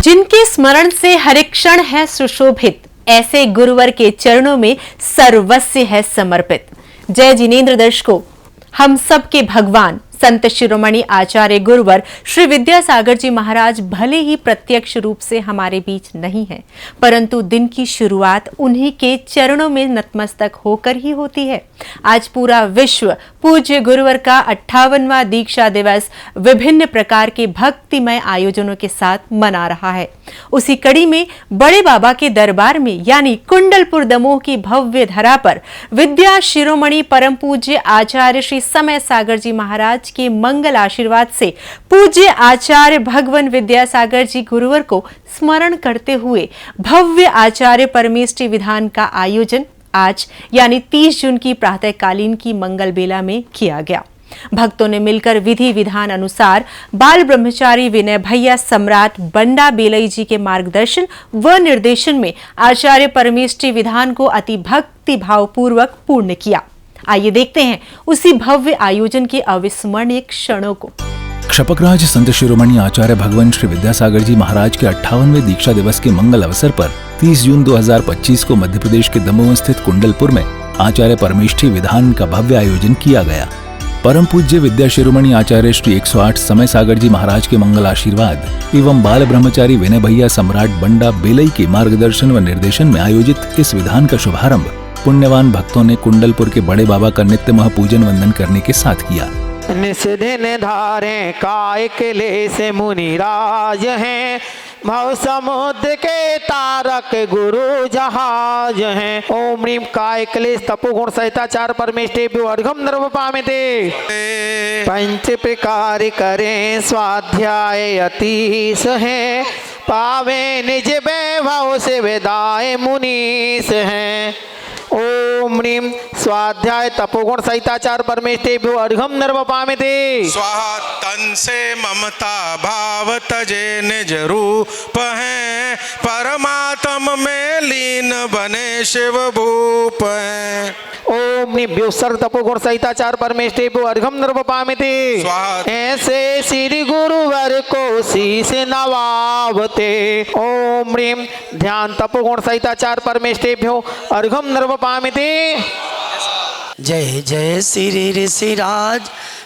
जिनके स्मरण से हर क्षण है सुशोभित, ऐसे गुरुवर के चरणों में सर्वस्व है समर्पित। जय जिनेन्द्र दर्शकों, हम सबके भगवान संत शिरोमणि आचार्य गुरुवर श्री विद्यासागर जी महाराज भले ही प्रत्यक्ष रूप से हमारे बीच नहीं है, परंतु दिन की शुरुआत उन्हीं के चरणों में नतमस्तक होकर ही होती है। आज पूरा विश्व पूज्य गुरुवर का 58वां दीक्षा दिवस विभिन्न प्रकार के भक्तिमय आयोजनों के साथ मना रहा है। उसी कड़ी में बड़े बाबा के दरबार में यानी कुंडलपुर दमोह की भव्य धरा पर विद्या शिरोमणि परम पूज्य आचार्य श्री समय सागर जी महाराज के मंगल आशीर्वाद से पूज्य आचार्य भगवान विद्यासागर जी गुरुवर को स्मरण करते हुए भव्य आचार्य परमेष्टि विधान का आयोजन आज यानी 30 जून की प्रातःकालीन की मंगल बेला में किया गया। भक्तों ने मिलकर विधि विधान अनुसार बाल ब्रह्मचारी विनय भैया सम्राट बंडा बेलई जी के मार्गदर्शन व निर्देशन में आचार्य परमेष्टि विधान को अति भक्ति भाव पूर्वक पूर्ण किया। आइए देखते हैं उसी भव्य आयोजन के अविस्मरणीय क्षणों को। क्षपकराज संत शिरोमणि आचार्य भगवान श्री विद्यासागर जी महाराज के 58वें दीक्षा दिवस के मंगल अवसर पर 30 जून 2025 को मध्य प्रदेश के दमोह स्थित कुंडलपुर में आचार्य परमेष्टि विधान का भव्य आयोजन किया गया। परम पूज्य विद्या शिरोमणि आचार्य श्री 108 समय सागर जी महाराज के मंगल आशीर्वाद एवं बाल ब्रह्मचारी विनय भैया सम्राट बंडा बेलई के मार्गदर्शन व निर्देशन में आयोजित इस विधान का शुभारंभ पुण्यवान भक्तों ने कुंडलपुर के बड़े बाबा का नित्य महापूजन वंदन करने के साथ किया। निस्दिन धारे काय किले से मुनिराज हैं, भव समुद्र के तारक गुरु जहाज हैं। ओम ह्रीम काय क्लेश तपोगुण सहिताचार परमेष्टि अर्घम नर्व पामिते। पंच प्रकार करें स्वाध्याय अतीश है, पावे निज वैभव से वेदाय मुनीस हैं। ओम ह्रीम स्वाध्याय तपोगुण सहिताचार परमेष्टि अर्घम नर्व पामिते। स्वाहा तन से ममता भाव तजे निज रूप है, परमात्म में लीन बने शिव भूप है। ओम ह्रीम सर्व तपोगुण सहिताचार परमेष्टि अर्घम नर्व पामिते। ऐसे श्री गुरुवर को शीस नवावते। ओम ह्रीम ध्यान तपोगुण सहिताचार परमेष्टि अर्घम नर्व पामिते। जय जय श्री ऋषिराज,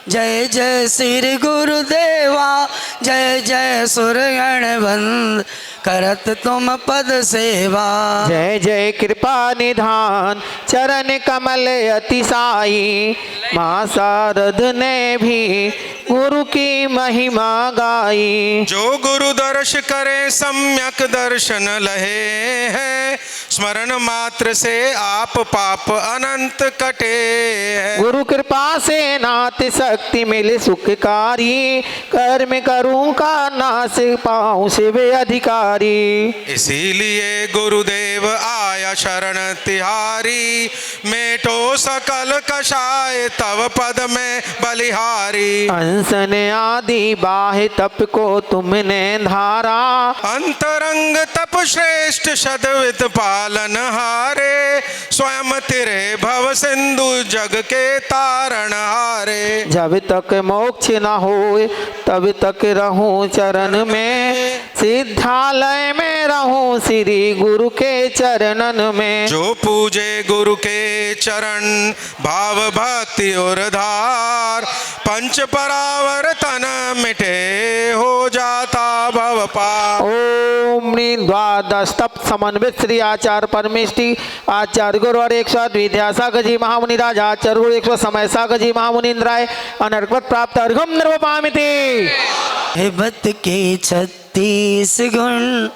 जय जय श्री गुरुदेवा, जय जय सुरगण बंद करत तुम पद सेवा। जय जय कृपा निधान चरण कमल अतिसाई, मां शारद ने भी गुरु की महिमा गाई। जो गुरु दर्श करे सम्यक दर्शन लहे है, स्मरण मात्र से आप पाप अनंत कटे है। गुरु कृपा से नाथ शक्ति मिले सुखकारी, कर्म करूं का नाश पाऊं शिव अधिकारी। इसीलिए गुरुदेव आया शरण तिहारी, मेटो सकल कषाय तव पद में बलिहारी। अंसन आदि बाह्य तप को तुमने धारा, अंतरंग तप श्रेष्ठ शतवित पालन हारे, स्वयं तिरे भव सिंधु जग के तारण हारे। जब तक मोक्ष न हो तब तक रहूं चरण में, सिद्धालय में रहूं श्री गुरु के चरणन में। जो पूजे गुरु के चरण भाव भक्ति और धार, पंच परावर्तन मिटे हो जाता भव पार। ओम ह्रीं द्वादश तप समन्वित श्री आचार्य परमेष्टि आचार्य गुरुवर 108 विद्यासागर जी महामुनि राज आचार्य गुरु 108 समय सागर जी महामुनि इंद्राय अनर्कवत प्राप्त अर्घम नर्व पामिते। हेबत के 36 गुण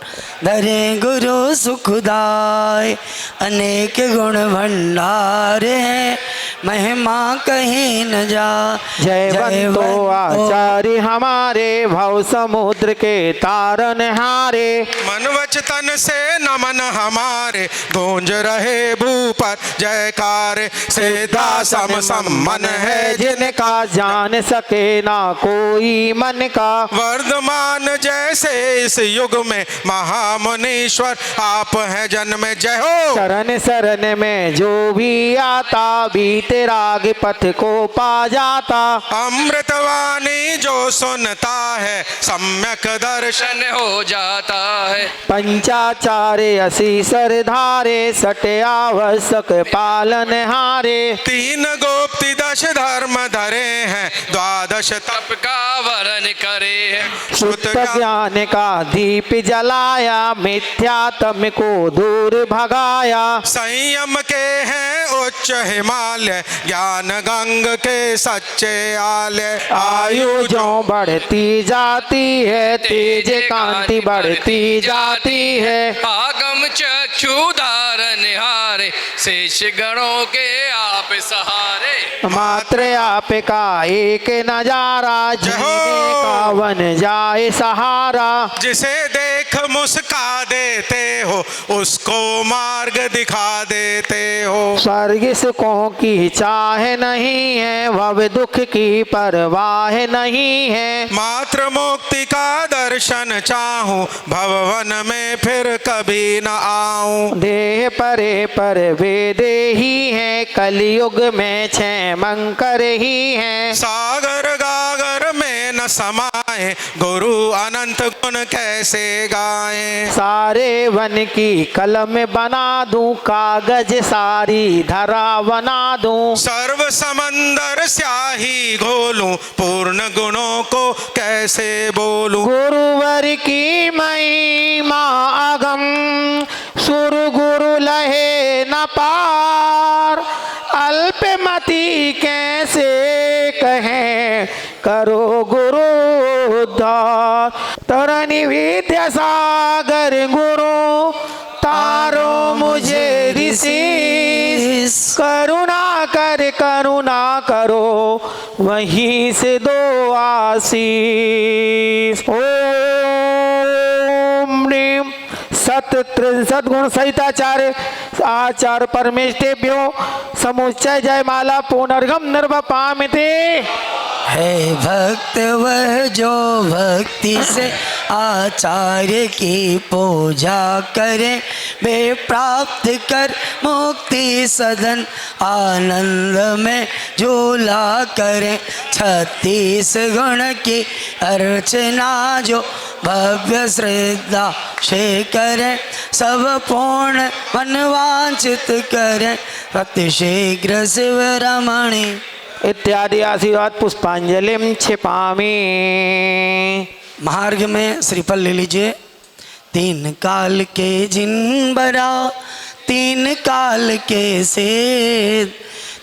धरे गुरु सुखदाय, अनेक गुण भंडार है महिमा कहीं न जा। जयवंतो आचार्य हमारे भव समुद्र के तारन हारे। मन वच तन से नमन हमारे, गूंज रहे भूपर जयकार। सीधा सम मन है जिनका, जान सके ना कोई मन का। वर्धमान जैसे से इस युग में महामुनीश्वर आप हैं जन्मे। जय हो। शरण शरण में जो भी आता बीते राग पथ को पा जाता। अमृतवाणी जो सुनता है सम्यक दर्शन हो जाता है। पंचाचार्य असी सरधारे सटे आवश्यक पालन हारे। तीन गोप्ति दश धर्म धरे हैं द्वादश तप का वरण करे है। शुद्ध ज्ञान का दीप जलाया मिथ्यात्म को दूर भगाया। संयम के हैं उच्च हिमालय ज्ञान गंग के सच्चे आलय। आयु जो बढ़ती जाती है तेज कांति बढ़ती जाती है। आगम चक्षु धारण हारे शेष गणों के आप सहारे। मात्र आपका एक नजारा जीने का बन जाए सहारा। जिसे देख मुस्का देते हो उसको मार्ग दिखा देते हो। स्वर्ग सुखों की चाह नहीं है भव दुख की परवाह नहीं है। मात्र मुक्ति का दर्शन चाहूं भवन में फिर कभी न आऊं। देह परे पर वेदे ही है कलयुग में छह मंकर ही है। सागर गागर में न समाए गुरु अनंत गुण कैसे गाएं। सारे वन की कलम बना दूं कागज सारी धरा बना दूं। सर्व समंदर स्याही घोलूं पूर्ण गुणों को कैसे बोलूं। गुरुवर की महिमा अगम सुर गुरु लहे न पार। अल्पमति कैसे कहें करो गुरु उद्धार। तरनि विद्या सागर गुरु तारो मुझे ऋषि। करुणा करो वहीं से दो आशीष। ओम ह्रीं सत्त्रिंशद्गुण सहिताचार्य आचार्य परमेष्ठेभ्यो समुच्चय जयमाला पुनर्गम निर्वपामिते। है भक्त वह जो भक्ति से आचार्य की पूजा करे। वे प्राप्त कर मुक्ति सदन आनंद में झूला करे। 36 गुण की अर्चना जो भव्य श्रद्धा से करे। सब पूर्ण मनवांचित करे भक्ति शीघ्र शिव रमणी। इत्यादि आशीर्वाद पुष्पांजलिम छिपामी। मार्ग में श्रीफल ले लीजिए। 3 काल के जिन बरा 3 काल के सेद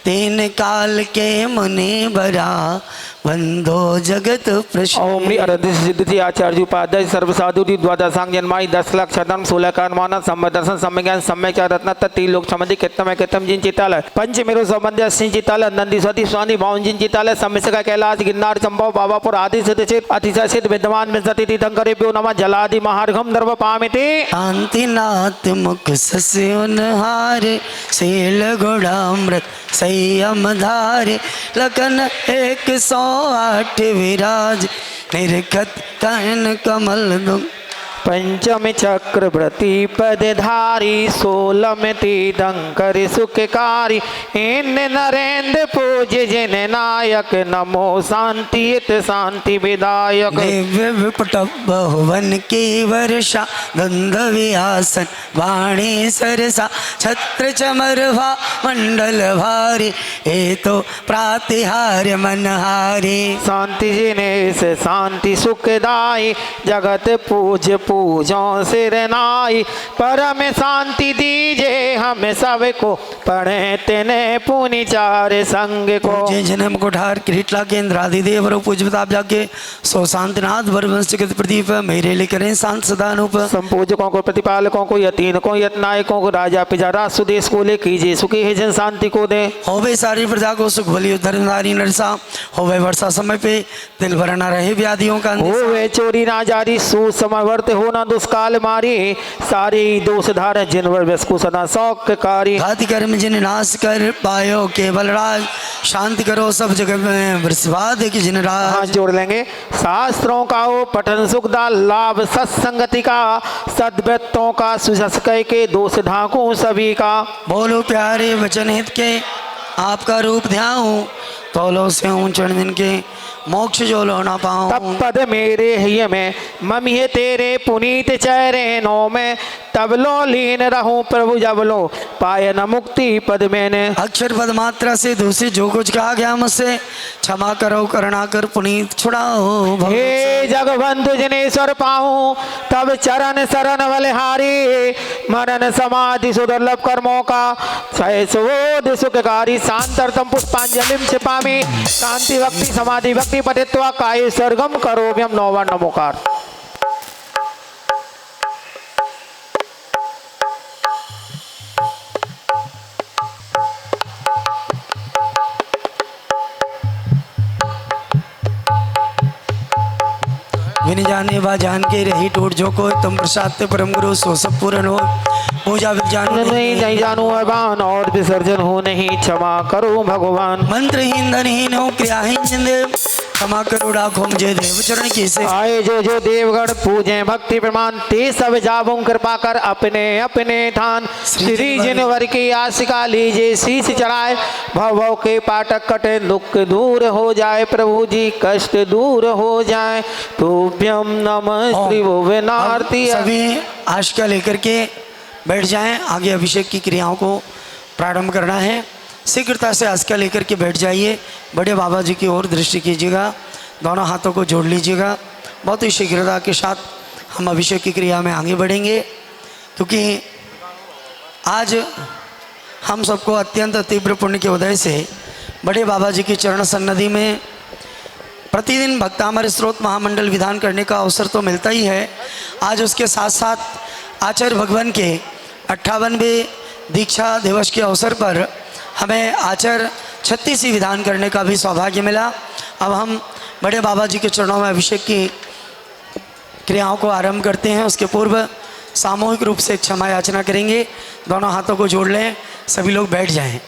3 काल के मुनि बरा वंदो जगत प्रसिद्ध। ओम ह्रीं अरहत सिद्धि आचार्य उपाध्याय सर्वसाधु द्वादशांग जन्माई 10 लाख शतम 16 का अनुमान सम्य दर्शन सम्य ज्ञान सम्य चार रत्न तीन लोक समधि कितम कितम जिन चितालय पंच मेरो संबंध अस्सी चितालय नंदी स्वती स्वामी भावन जिन चितालय सम्य का कैलाश गिरनार चंबा बाबापुर आदि सिद्ध चित अतिशय सिद्ध विद्यमान में सती तीर्थंकरे प्यो नमः जलादि महार्घम नर्व पामिते। शांतिनाथ मुख सस्योनहारे शील गुणामृत संयम धारे। लखन 108 विराज निर्खत कहन कमल दुम। पंचम चक्र प्रतिपद धारी 16 तीर्थंकर सुखकारी। इन नरेंद्र पूज्य जिन नायक नमो शांतित शांति विदायक। दिव्य विपट बहुवन की वर्षा गंधवी आसन वाणी सरसा छत्र चमरवा मंडल भारी। ए तो प्रातिहार्य मनहारी। शांति जिनेश शांति सुखदाई जगत पूज्य पूजों सिर नाई। परम शांति दीजे हम सबको पढ़े तेने पुनि चार संग को। जय जन्म कोठार किरीटला केंद्र आदि देव पूज्य प्रताप जाके सो शांतिनाथ वरवंश जगत प्रदीप मेरे लिए करें शांत सदानुप। संपूजकों को प्रतिपालकों को यतीनों यतनायकों को राजा पिजारा सुदेश को ले कीजिए सुखी है जन शांति को दे। होवे सारी प्रजा को सुख भली धर्मधारी नरसा। होवे वर्षा समय पे दिल भरा न रहे व्याधियों का। होवे चोरी ना जारी सुसमय वर्त हो हो न दुष्काल मारी, सारे दोष धार जिनवर व्यस्कु सदा सौख्यकारी। घाति कर्म जिन नाश कर पायो केवल राज, शांति करो सब जगत में वृषभाद की जिन राज। हाथ जोड़ लेंगे। शास्त्रों का हो पठन सुखदा लाभ सत्संगति का, सद्व्यक्तों का सुजस कह के दोष ढाकू सभी का। बोलो प्यारे वचन हित के आपका रूप ध्याऊं, तोलो से हूँ चरण के मोक्ष जो लो ना पाऊं। तब पद मेरे हिय में ममिह तेरे पुनीत चरणों में, तब लो लीन रहूं प्रभु जब लो पाय न मुक्ति पद मैंने। अक्षर पद मात्रा से दूसरी जो कुछ कहा गया मुझसे क्षमा करो करुणा कर पुनीत छुड़ाओ। हे जगबंधु जिनेश्वर पाऊं तब चरण शरण बलिहारी, मरण समाधि सुदुर्लभ कर्मों का सहसोध सुखकारी। शांतरतम पुष्पांजलिम छिपामी, शांति भक्ति समाधि भक्ति पठित्वा काय सर्गम करोम्यम नौवन नमोकार। विन जाने बा जान के रही टूट जो को तुम प्रसाद ते परम गुरु सो सब पूर्ण हो। पूजा विज्ञान नहीं जानू अबान और विसर्जन हो नहीं, क्षमा करो भगवान। मंत्रहीन धनहीन हो क्रियाहीन जिंदेव, क्षमा करो राखो मुझे देव चरण की से। आए जो देवगण पूजे भक्ति प्रमाण, ते सब जाबों कृपा कर अपने अपने ठान। श्री जिनवर की आशिका लीजिए शीश चढ़ाए, भव भव के पाटक कटे दुख दूर हो जाए, प्रभु जी कष्ट दूर हो जाए। तुभ्यम नमः श्री भुवनारती। सभी आशिका लेकर के बैठ जाएं, आगे अभिषेक की क्रियाओं को प्रारंभ करना है। शीघ्रता से आस्का लेकर के बैठ जाइए, बड़े बाबा जी की ओर दृष्टि कीजिएगा, दोनों हाथों को जोड़ लीजिएगा। बहुत ही शीघ्रता के साथ हम अभिषेक की क्रिया में आगे बढ़ेंगे, क्योंकि आज हम सबको अत्यंत तीव्र पुण्य के उदय से बड़े बाबा जी की चरण सन्निधि में प्रतिदिन भक्तामर स्रोत महामंडल विधान करने का अवसर तो मिलता ही है। आज उसके साथ साथ आचार्य भगवान के 58वें दीक्षा दिवस के अवसर पर हमें आचार्य 36 विधान करने का भी सौभाग्य मिला। अब हम बड़े बाबा जी के चरणों में अभिषेक की क्रियाओं को आरंभ करते हैं। उसके पूर्व सामूहिक रूप से क्षमा याचना करेंगे। दोनों हाथों को जोड़ लें, सभी लोग बैठ जाएं।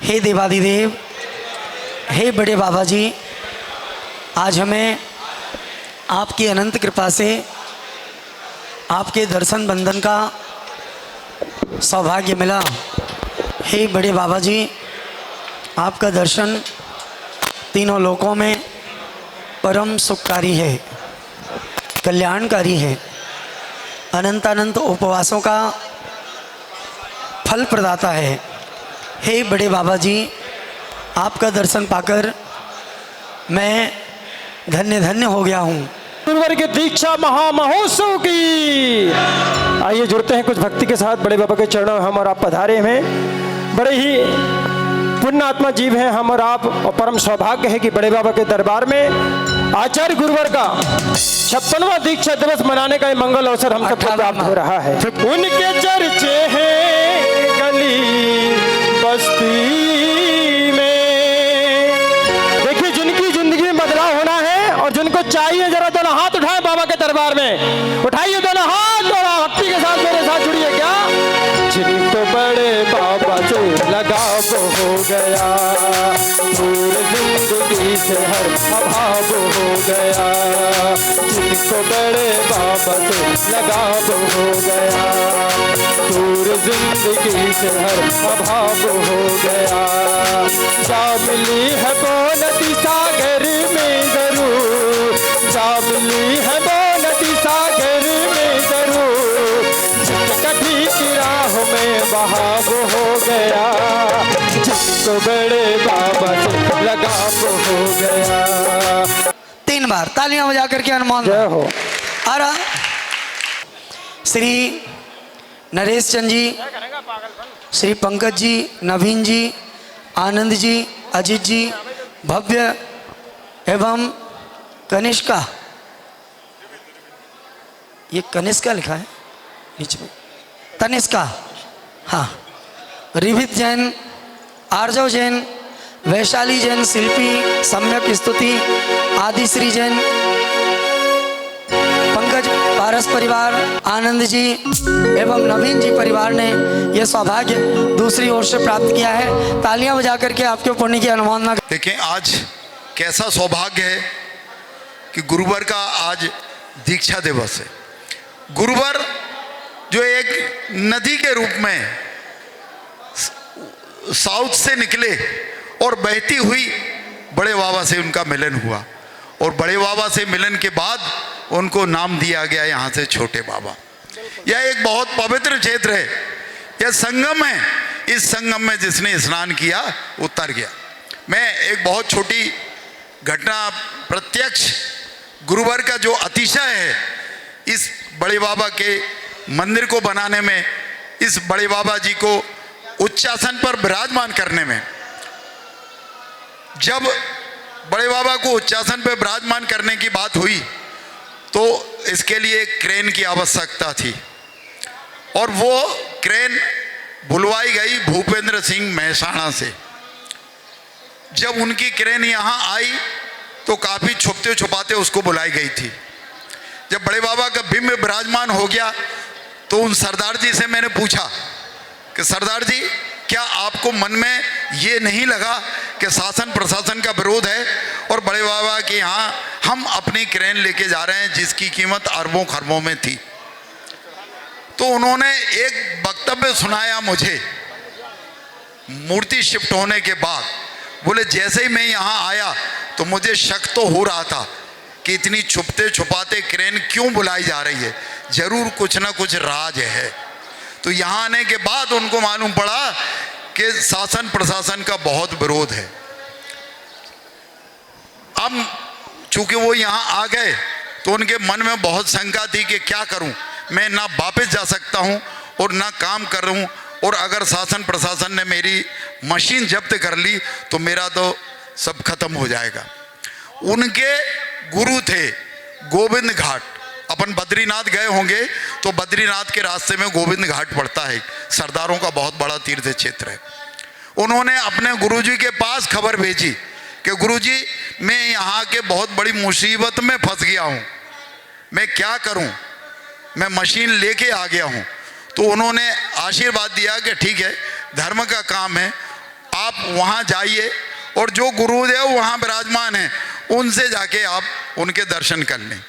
हे देवादिदेव, हे बड़े बाबा जी, आज हमें आपकी अनंत कृपा से आपके दर्शन बंधन का सौभाग्य मिला। हे बड़े बाबा जी, आपका दर्शन तीनों लोकों में परम सुखकारी है, कल्याणकारी है, अनंत अनंत उपवासों का फल प्रदाता है। हे बड़े बाबा जी, आपका दर्शन पाकर मैं धन्य धन्य हो गया हूँ। गुरुवर के दीक्षा महामहोत्सव की आइए जुड़ते हैं कुछ भक्ति के साथ बड़े बाबा के चरणों में हम और आप पधारे हैं। बड़े ही पुण्य आत्मा जीव हैं हम और आप, और परम सौभाग्य है कि बड़े बाबा के दरबार में आचार्य गुरुवर का 56वां दीक्षा दिवस मनाने का मंगल अवसर हम सबको प्राप्त हो रहा है। उनके चर्चे हैं गली बस्ती में, देखिए जिनकी जिंदगी में बदलाव होना है और जिनको चाहिए, जरा दोनों हाथ उठाए बाबा के दरबार में, उठाइए दोनों हाथ, दोनों भक्ति के साथ मेरे साथ जुड़िए। क्या जिनको बड़े बाबा से लगाव हो गया, दूर जिंदगी से हर अभाव हो गया। जिनको बड़े बाबा से लगाव हो गया, दूर जिंदगी से हर अभाव हो गया। जा मिली है वो नदी सागर में जरूर, जा मिली है वो नदी सागर में जरूर, कभी की राह में बहाव हो गया। जिनको बड़े बाबा से लगाव हो गया। 3 बार तालियां बजा करके हनुमान जय हो। और श्री नरेश चंद जी, श्री पंकज जी, नवीन जी, आनंद जी, अजीत जी, भव्य एवं कनिष्का, ये कनिष्का लिखा है बीच में, तनिष्का, हाँ, रिभित जैन, आर्जव जैन, वैशाली जैन, शिल्पी, सम्यक स्तुति, आदिश्री जैन, पंकज पारस परिवार, आनंद जी एवं नवीन जी परिवार ने यह सौभाग्य दूसरी ओर से प्राप्त किया है। तालियां बजा करके आपके पुण्य की अनुमोदना। देखें आज कैसा सौभाग्य है कि गुरुवर का आज दीक्षा दिवस है। गुरुवर जो एक नदी के रूप में साउथ से निकले और बहती हुई बड़े बाबा से उनका मिलन हुआ और बड़े बाबा से मिलन के बाद उनको नाम दिया गया यहाँ से छोटे बाबा। यह एक बहुत पवित्र क्षेत्र है, यह संगम है। इस संगम में जिसने स्नान किया वो तर गया। मैं एक बहुत छोटी घटना प्रत्यक्ष गुरुवर का जो अतिशय है इस बड़े बाबा के मंदिर को बनाने में, इस बड़े बाबा जी को उच्चासन पर विराजमान करने में, जब बड़े बाबा को उच्चासन पर विराजमान करने की बात हुई तो इसके लिए क्रेन की आवश्यकता थी और वो क्रेन बुलवाई गई भूपेंद्र सिंह महसाणा से। जब उनकी क्रेन यहाँ आई तो काफ़ी छुपते छुपाते उसको बुलाई गई थी। जब बड़े बाबा का बिंब विराजमान हो गया तो उन सरदार जी से मैंने पूछा कि सरदार जी क्या आपको मन में ये नहीं लगा कि शासन प्रशासन का विरोध है और बड़े बाबा के यहाँ हम अपनी क्रेन लेके जा रहे हैं जिसकी कीमत अरबों खरबों में थी। तो उन्होंने एक वक्तव्य सुनाया मुझे मूर्ति शिफ्ट होने के बाद। बोले जैसे ही मैं यहाँ आया तो मुझे शक तो हो रहा था कि इतनी छुपते छुपाते क्रेन क्यों बुलाई जा रही है, जरूर कुछ ना कुछ राज है। तो यहाँ आने के बाद उनको मालूम पड़ा कि शासन प्रशासन का बहुत विरोध है। अब चूंकि वो यहाँ आ गए तो उनके मन में बहुत शंका थी कि क्या करूं, मैं ना वापस जा सकता हूं और ना काम कर रहा हूं, और अगर शासन प्रशासन ने मेरी मशीन जब्त कर ली तो मेरा तो सब खत्म हो जाएगा। उनके गुरु थे गोविंद घाट। अपन बद्रीनाथ गए होंगे तो बद्रीनाथ के रास्ते में गोविंद घाट पड़ता है, सरदारों का बहुत बड़ा तीर्थ क्षेत्र है। उन्होंने अपने गुरुजी के पास खबर भेजी कि गुरुजी मैं यहाँ के बहुत बड़ी मुसीबत में फंस गया हूँ, मैं क्या करूँ, मैं मशीन लेके आ गया हूँ। तो उन्होंने आशीर्वाद दिया कि ठीक है, धर्म का काम है, आप वहाँ जाइए और जो गुरुदेव वहाँ विराजमान हैं उनसे जाके आप उनके दर्शन कर लें।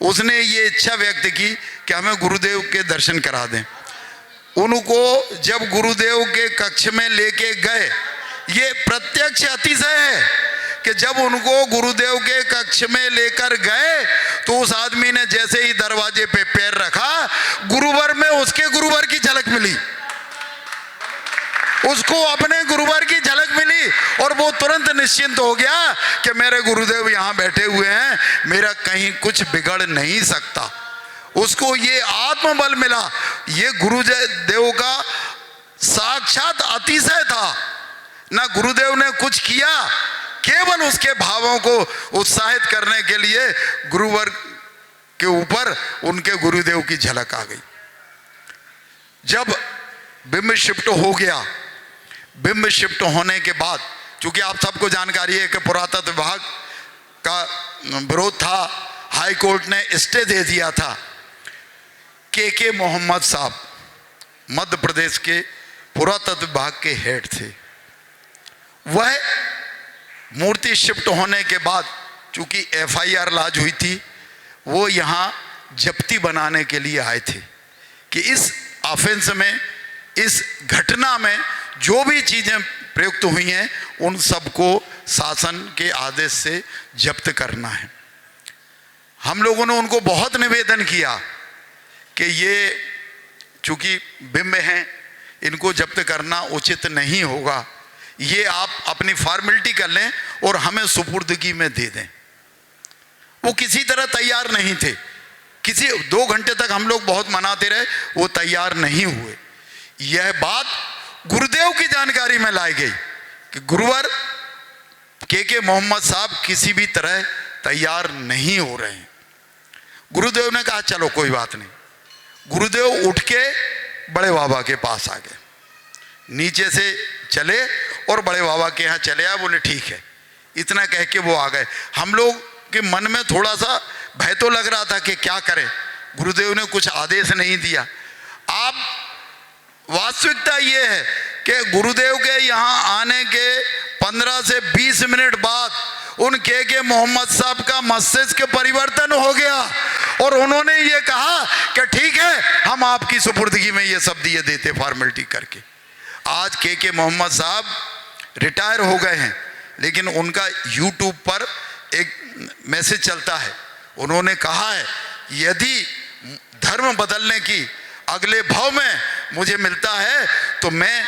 उसने ये इच्छा व्यक्त की कि हमें गुरुदेव के दर्शन करा दें। उनको जब गुरुदेव के कक्ष में लेके गए, ये प्रत्यक्ष अतिशय है कि जब उनको गुरुदेव के कक्ष में लेकर गए तो उस आदमी ने जैसे ही दरवाजे पे पैर रखा, गुरुवर में उसके गुरुवर की झलक मिली, उसको अपने गुरुवर की झलक मिली और वो तुरंत निश्चिंत हो गया कि मेरे गुरुदेव यहाँ बैठे हुए हैं, मेरा कहीं कुछ बिगड़ नहीं सकता। उसको ये आत्मबल मिला। ये गुरुदेव का साक्षात अतिशय था। ना गुरुदेव ने कुछ किया, केवल उसके भावों को उत्साहित करने के लिए गुरुवर के ऊपर उनके गुरुदेव की झलक आ गई। जब बिंब शिफ्ट हो गया, बिंब शिफ्ट होने के बाद चूंकि आप सबको जानकारी है कि पुरातत्व विभाग का विरोध था, हाई कोर्ट ने स्टे दे दिया था। के मोहम्मद साहब मध्य प्रदेश के पुरातत्व विभाग के हेड थे। वह मूर्ति शिफ्ट होने के बाद चूंकि FIR लॉन्च हुई थी, वो यहाँ जप्ती बनाने के लिए आए थे कि इस ऑफेंस में, इस घटना में जो भी चीज़ें प्रयुक्त हुई हैं उन सबको शासन के आदेश से जब्त करना है। हम लोगों ने उनको बहुत निवेदन किया कि ये चूंकि बिंब हैं, इनको जब्त करना उचित नहीं होगा, ये आप अपनी फॉर्मेलिटी कर लें और हमें सुपुर्दगी में दे दें। वो किसी तरह तैयार नहीं थे। 2 घंटे तक हम लोग बहुत मनाते रहे, वो तैयार नहीं हुए। यह बात गुरुदेव की जानकारी में लाई गई कि गुरुवर के मोहम्मद साहब किसी भी तरह तैयार नहीं हो रहे हैं। गुरुदेव ने कहा चलो कोई बात नहीं। गुरुदेव उठ के बड़े बाबा के पास आ गए, नीचे से चले और बड़े बाबा के यहाँ चले आए। बोले ठीक है, इतना कह के वो आ गए। हम लोग के मन में थोड़ा सा भय तो लग रहा था कि क्या करें, गुरुदेव ने कुछ आदेश नहीं दिया। आप वास्तविकता ये है कि गुरुदेव के यहाँ आने के 15 से 20 मिनट बाद उन के मोहम्मद साहब का मस्तिष्क परिवर्तन हो गया और उन्होंने ये कहा कि ठीक है, हम आपकी सुपुर्दगी में ये सब दिए देते फॉर्मेलिटी करके। आज के मोहम्मद साहब रिटायर हो गए हैं, लेकिन उनका यूट्यूब पर एक मैसेज चलता है। उन्होंने कहा है, यदि धर्म बदलने की अगले भाव में मुझे मिलता है तो मैं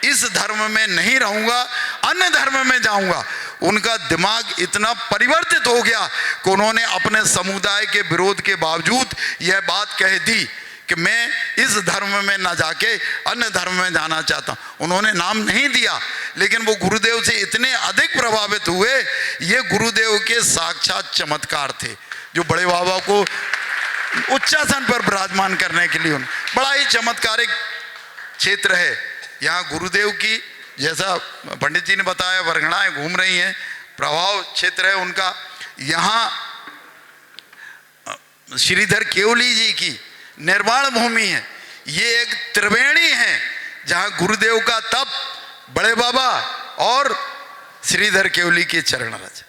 इस धर्म में नहीं रहूंगा, अन्य धर्म में जाऊंगा। उनका दिमाग इतना परिवर्तित हो गया कि उन्होंने अपने समुदाय के विरोध के बावजूद यह बात कह दी कि मैं इस धर्म में ना जाके अन्य धर्म में जाना चाहता हूं। उन्होंने नाम नहीं दिया, लेकिन वो गुरुदेव से इतने अधिक प्रभावित हुए। ये गुरुदेव के साक्षात चमत्कार थे, जो बड़े बाबा को उच्चासन पर विराजमान करने के लिए बड़ा ही चमत्कारिक क्षेत्र है। यहाँ गुरुदेव की, जैसा पंडित जी ने बताया, वर्गणाएं घूम रही हैं, प्रभाव क्षेत्र है उनका। यहाँ श्रीधर केवली जी की निर्वाण भूमि है। ये एक त्रिवेणी है जहाँ गुरुदेव का तप, बड़े बाबा और श्रीधर केवली के चरण रज,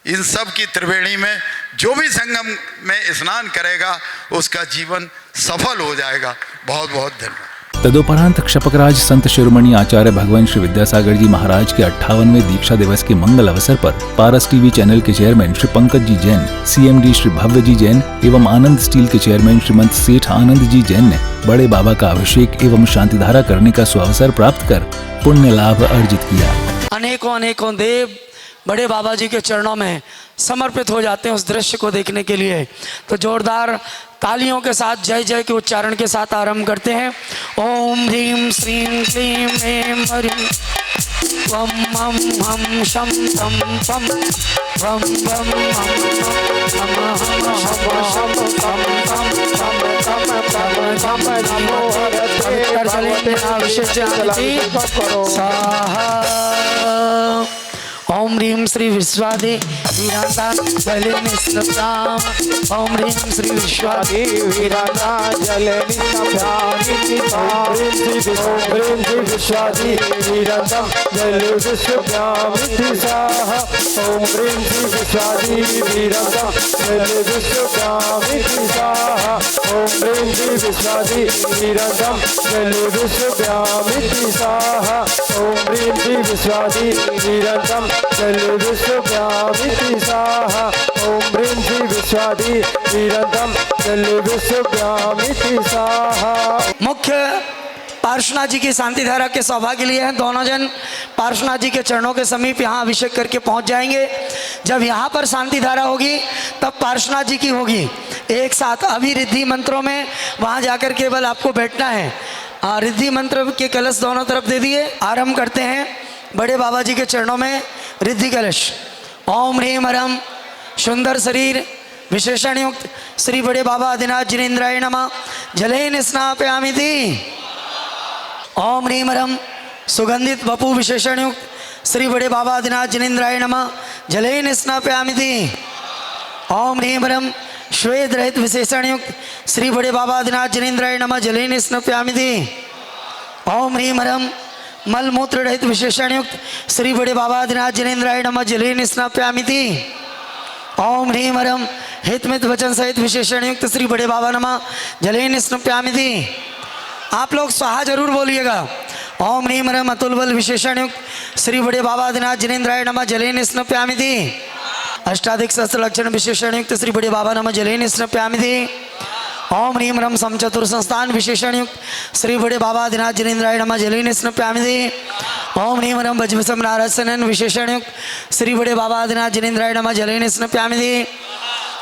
इन सब की त्रिवेणी में जो भी संगम में स्नान करेगा उसका जीवन सफल हो जाएगा। बहुत बहुत धन्यवाद। तदोपरांत क्षपकराज संत शिरोमणि आचार्य भगवान श्री विद्यासागर जी महाराज के 58वें दीक्षा दिवस के मंगल अवसर पर पारस टीवी चैनल के चेयरमैन श्री पंकज जी जैन, सीएमडी श्री भव्य जी जैन एवं आनंद स्टील के चेयरमैन श्रीमंत सेठ आनंद जी जैन ने बड़े बाबा का अभिषेक एवं शांतिधारा करने का सुअवसर प्राप्त कर पुण्य लाभ अर्जित किया। अनेकों अनेकों देव बड़े बाबा जी के चरणों में समर्पित हो जाते हैं उस दृश्य को देखने के लिए। तो जोरदार तालियों के साथ जय जय के उच्चारण के साथ आरंभ करते हैं। ओम ह्रीं श्रीं क्लीं ऐं ह्रीं वम हम हम शम तम पम वम वम हम हम हम ओम ह्रीं श्री विश्वादे वीरांता जले निस्नप्याम। ओम ह्रीं श्री विश्वादे वीरांता जले निस्नप्याम। ओम श्री विश्वादे वीरांता जले निस्नप्याम। ओम ह्रीं श्री विश्वादे वीरांता जले निस्नप्याम। ओम ह्रीं श्री विश्वादे वीरांता जले निस्नप्याम। ओम ह्रीं श्री विश्वादे वीरांता जले विश्वव्यामिति साहा। ओम ह्रीं श्री विश्वादि वीरंतम जले विश्वव्यामिति साहा। मुख्य पार्श्वनाथ जी की शांतिधारा के सौभाग्य लिए हैं दोनों जन पार्श्वनाथ जी के चरणों के समीप यहाँ अभिषेक करके पहुँच जाएंगे। जब यहाँ पर शांतिधारा होगी तब पार्श्वनाथ जी की होगी एक साथ। अभी रिद्धि मंत्रों में वहाँ जाकर केवल आपको बैठना है। रिद्धि मंत्र के कलश दोनों तरफ दे दिए। आरंभ करते हैं बड़े बाबा जी के चरणों में रिद्धि कलश। ओम ह्रीं ह्रम सुंदर शरीर विशेषण युक्त श्री बड़े बाबा आदिनाथ जिनेन्द्राय नमः जलेन स्नापयामिति। ओम ह्रीं ह्रम सुगंधित वपु विशेषण युक्त श्री बड़े बाबा आदिनाथ जिनेन्द्राय नमः जलेन स्नापयामिति। ओम ह्रीं ह्रम श्वेत रहित विशेषण युक्त श्री बड़े बाबा आदिनाथ जिनेन्द्राय नमः जलेन स्नापयामिति। ओम ह्रीं ह्रम मलमूत्र रहित विशेषण युक्त श्री बड़े बाबा आदिनाथ जिनेन्द्राय नमः जलेन स्नापयामिति। ओम ह्रीं ह्रम हितमित वचन सहित विशेषण युक्त श्री बड़े बाबा नमः जलेन स्नापयामिति। आप लोग स्वाहा जरूर बोलिएगा। ओम ह्रीं ह्रम अतुल बल विशेषण युक्त श्री बड़े बाबा आदिनाथ जिनेन्द्राय नमः जलेन स्नापयामिति। अष्टाधिक सहस्त्र लक्षण विशेषण युक्त श्री बड़े बाबा नमः जलेन स्नापयामिति। ओम ह्रीं ह्रम समचतुर संस्थान विशेषण युक्त श्री बड़े बाबा आदिनाथ जिनेन्द्राय नमः जलेन स्नापयामिति। ओम ह्रीं ह्रम भजवसम नारसनन विशेषण युक्त श्री बड़े बाबा आदिनाथ जिनेन्द्राय नमः जलेन स्नापयामिति।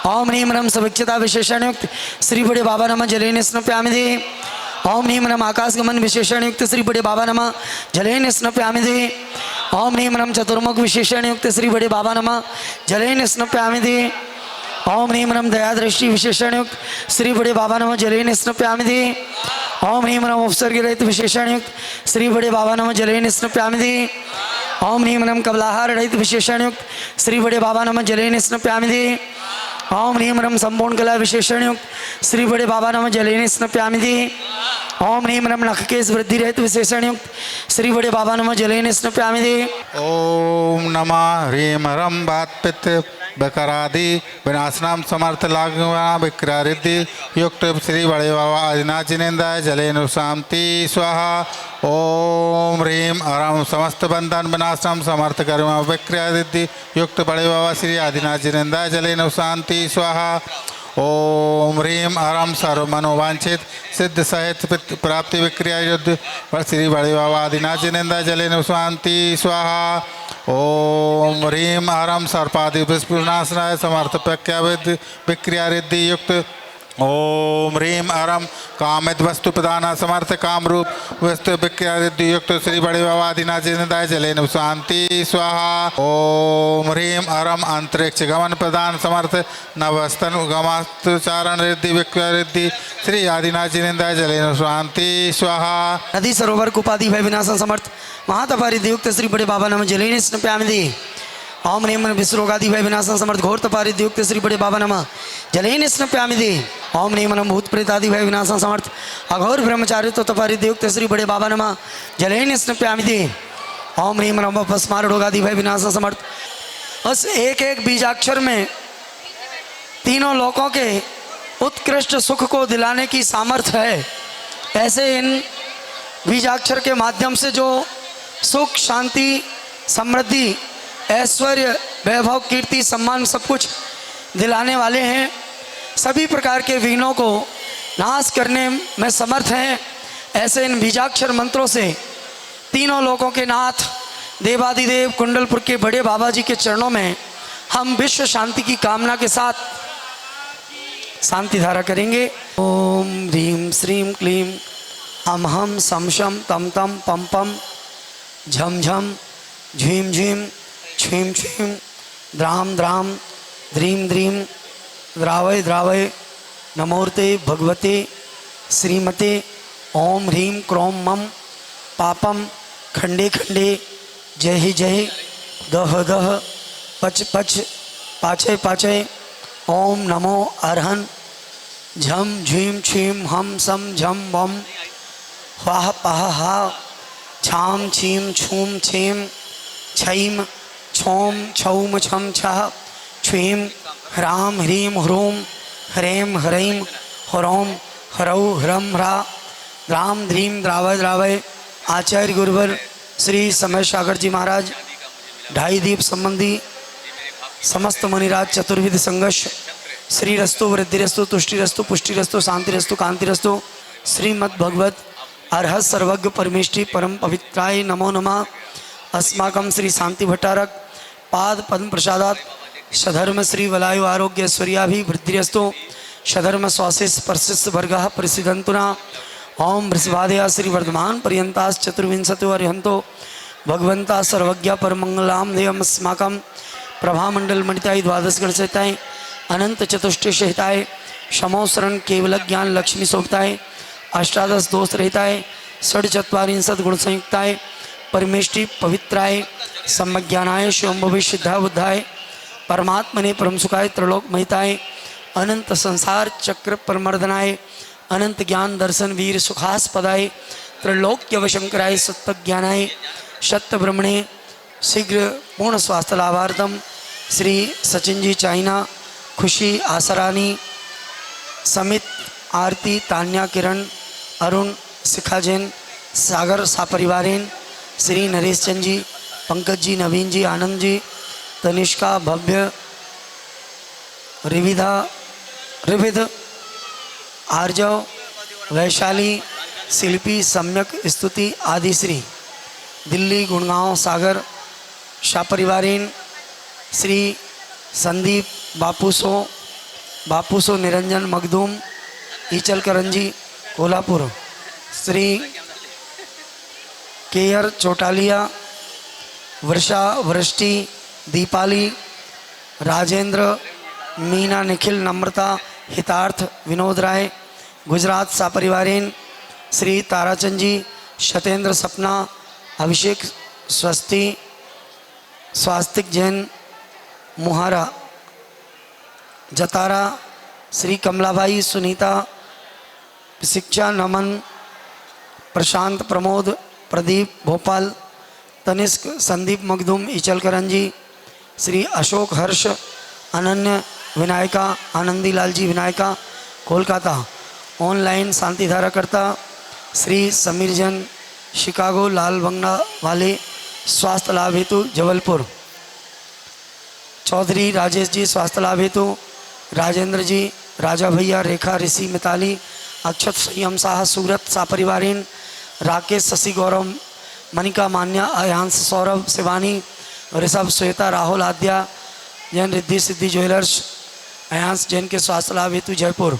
ओम ह्रीं ह्रम सविक्षता विशेषण युक्त श्री बड़े बाबा नमः जलेन स्नापयामिति। ओम ह्रीं ह्रम आकाशगमन विशेषण युक्त श्री बड़े बाबा नमः जलेन स्नापयामिति। ओम ह्रीं ह्रम चतुर्मुख विशेषण युक्त श्री बड़े बाबा नमः जलेन स्नापयामिति। ओम ह्रीं ह्रम दया दृष्टि विशेषण युक्त श्री बड़े बाबा नमः जलेन स्नापयामिति। ओम ह्रीं ह्रम उपसर्ग रहित विशेषण युक्त श्री बड़े बाबा नमः जलेन स्नापयामिति। ओम ह्रीं ह्रम कबलाहार रहित विशेषण युक्त श्री बड़े बाबा नमः जलेन स्नापयामिति। ओम ह्रीम रम संपूर्ण कला विशेषण युक्त श्री बड़े बाबा नमः जलेन स्नप्यामि दे। ओम ह्रीम रम नख केश वृद्धि रहित विशेषण युक्त श्री बड़े बाबा नमः जलेन स्नप्यामि दे। ओम नमः ह्रीम रम बात पित्त बकरादि विनाशनाम समर्थ लागुना विक्रारिद्धि युक्त श्री बड़े बाबा आदिनाथ जिनेन्द्राय जलेन शांति स्वाहा। ओम ह्रीम अरम समस्त बंधन विनाशनाम समर्थ कर्म विक्रारिद्धि युक्त बड़े बाबा श्री आदिनाथ जिनेन्द्राय जलेन शांति स्वाहा। ओम ह्रीम अरम सर्व मनोवांछित सिद्ध सहित प्राप्ति विक्रिया युद्ध श्री बड़े बाबा आदिनाथ जिनेन्द्राय जलेन शांति स्वाहा। ओम ह्रीम हरम सर्पादि विस्फुरनाशनाय समर्थ प्रज्ञाविद विक्रिया रिद्धि युक्त ओम ह्रीम हरम कामित वस्तु प्रदान समर्थ काम रूप वस्तु विक्रिया रिद्धि युक्त श्री बड़े बाबा आदिनाथ जिनेन्द्राय जलेन शांति स्वाहा। ओम ह्रीम हरम अंतरिक्ष गमन प्रदान समर्थ नवस्तन गमाचारण रिद्धि विक्रिया रिद्धि श्री आदिनाथ जिनेन्द्राय जलेन शांति स्वाहा। नदी सरोवर कुपादि भय विनाशन समर्थ महातपारिधि युक्त श्री बड़े बाबा नमः जलेन स्नप्यामि दे। ओम ह्रीम विश्वरोगादि भय विनाशन समर्थ घोर तपारिधि युक्त श्री बड़े बाबा नमः जलेन स्नप्यामि दे। ओम ह्रीम नम भूत प्रेत आदि भय विनाशन समर्थ अघोर ब्रह्मचारित्व तपारिधि युक्त श्री बड़े बाबा नमः जलेन स्नप्यामि दे। ओम ह्रीम नम भस्मार रोगादि भय विनाशन समर्थ। बस एक एक बीजाक्षर में तीनों लोकों के उत्कृष्ट सुख को दिलाने की सामर्थ्य है। ऐसे इन बीजाक्षर के माध्यम से जो सुख शांति समृद्धि ऐश्वर्य वैभव कीर्ति सम्मान सब कुछ दिलाने वाले हैं, सभी प्रकार के विघ्नों को नाश करने में समर्थ हैं। ऐसे इन बीजाक्षर मंत्रों से तीनों लोकों के नाथ देवादिदेव कुंडलपुर के बड़े बाबा जी के चरणों में हम विश्व शांति की कामना के साथ शांति धारा करेंगे। ओम ह्रीम श्रीम क्लीम हम हम सम शम तम तम पम पम झम झम झीम झीम छीम छीम द्राम द्राम द्रीम द्रीम द्रावय द्रावय नमोर्ते भगवते श्रीमते ओम ह्रीम क्रोम मम पापम खंडे खंडे जय जय दह दह पच पच पाचय पाचय ओम नमो अर्हन झम झीम छीम हम सम झम वम वाह पाह हा छाम छीम छूम छेम छैम छोम छौम छम छह छ्वीम ह्राम ह्रीम ह्रूम ह्रेम ह्रैम ह्रौम ह्रौ ह्रम ह्रा द्राम ध्रीम द्रावय द्रावय। आचार्य गुरुवर श्री समय सागर जी महाराज ढाई दीप संबंधी समस्त मुनिराज चतुर्विध संघर्ष श्री रस्तु वृद्धिरस्तु तुष्टिरस्तु पुष्टिरस्तु शांतिरस्तु कांतिरस्तु श्रीमद् भगवत अर्हत सर्वज्ञ परमेष्टि परम पवित्राय नमो नमः। अस्माकं श्री शांति भट्टारक पाद पद्म प्रसादात सधर्म श्री वलायु आरोग्य ऐश्वर्याभिवृद्धिरस्तु सधर्म स्वाशिष परशिष्ट वर्गः प्रसिद्धंतुना। ओम वृषभादया श्री वर्धमान पर्यंतास चतुर्विंशतो अर्हंतो भगवंता सर्वज्ञ परमंगलाम देवम अस्माकं प्रभामंडल मणिताय द्वादश गणसहिताय अनंत चतुष्टय सहिताय समोसरण केवल ज्ञान लक्ष्मी शोभताय अष्टादश दोष रहताय षड्चत्वारिंशत् गुण संयुक्ताय परमेष्टि पवित्राय सम्यज्ञानाय शिवम्भवे सिद्धा बुद्धाय परमात्मने परम सुखाय त्रिलोक महिताय अनंत संसार चक्र परमर्दनाय अनंत ज्ञान दर्शन वीर सुखास्पदाय त्रैलोक्यवशंकराय सत्तज्ञानाय सत्य ब्रह्मणे शीघ्र पूर्ण स्वास्थ्य लाभार्थम श्री सचिन जी चाइना खुशी आसरानी समित आरती तान्या किरण अरुण शिखा जैन सागर सापरिवारेन श्री नरेश चंद जी पंकज जी नवीन जी आनंद जी तनिष्का भव्य रिविध आर्जव वैशाली शिल्पी सम्यक स्तुति आदिश्री दिल्ली गुड़गांव सागर शापरिवारेन श्री संदीप बापूसो निरंजन मखदूम ईचल करंजी कोल्हापुर श्री केयर चौटालिया वर्षा वृष्टि दीपाली राजेंद्र मीना निखिल नम्रता हितार्थ विनोद राय गुजरात सापरिवारेन श्री ताराचंद जी शतेंद्र सपना अभिषेक स्वास्तिक जैन मुहारा जतारा श्री कमलाबाई, सुनीता, शिक्षा, नमन, प्रशांत, प्रमोद, प्रदीप, भोपाल, तनिष्क, संदीप, मखदूम, इचलकरंजी, श्री अशोक, हर्ष, अनन्य, विनायका, आनंदी लाल जी विनायका, कोलकाता। ऑनलाइन शांतिधारा करता श्री समीर जैन, शिकागो, लाल बंगला वाले, स्वास्थ्य लाभ हेतु जबलपुर। चौधरी राजेश जी, स्वास्थ्य लाभ हेतु, राजेंद्र जी, राजा भैया, रेखा, ऋषि, मिताली, अक्षत, संयम शाह, सूरत, सापरिवारीन, राकेश, शशि, गौरव, मनिका, मान्या, अयांश, सौरभ, शिवानी, ऋषभ, श्वेता, राहुल, आद्या जैन, रिद्धि सिद्धि ज्वेलर्स, अयांश जैन के स्वास्थ्य लाभ हेतु जयपुर।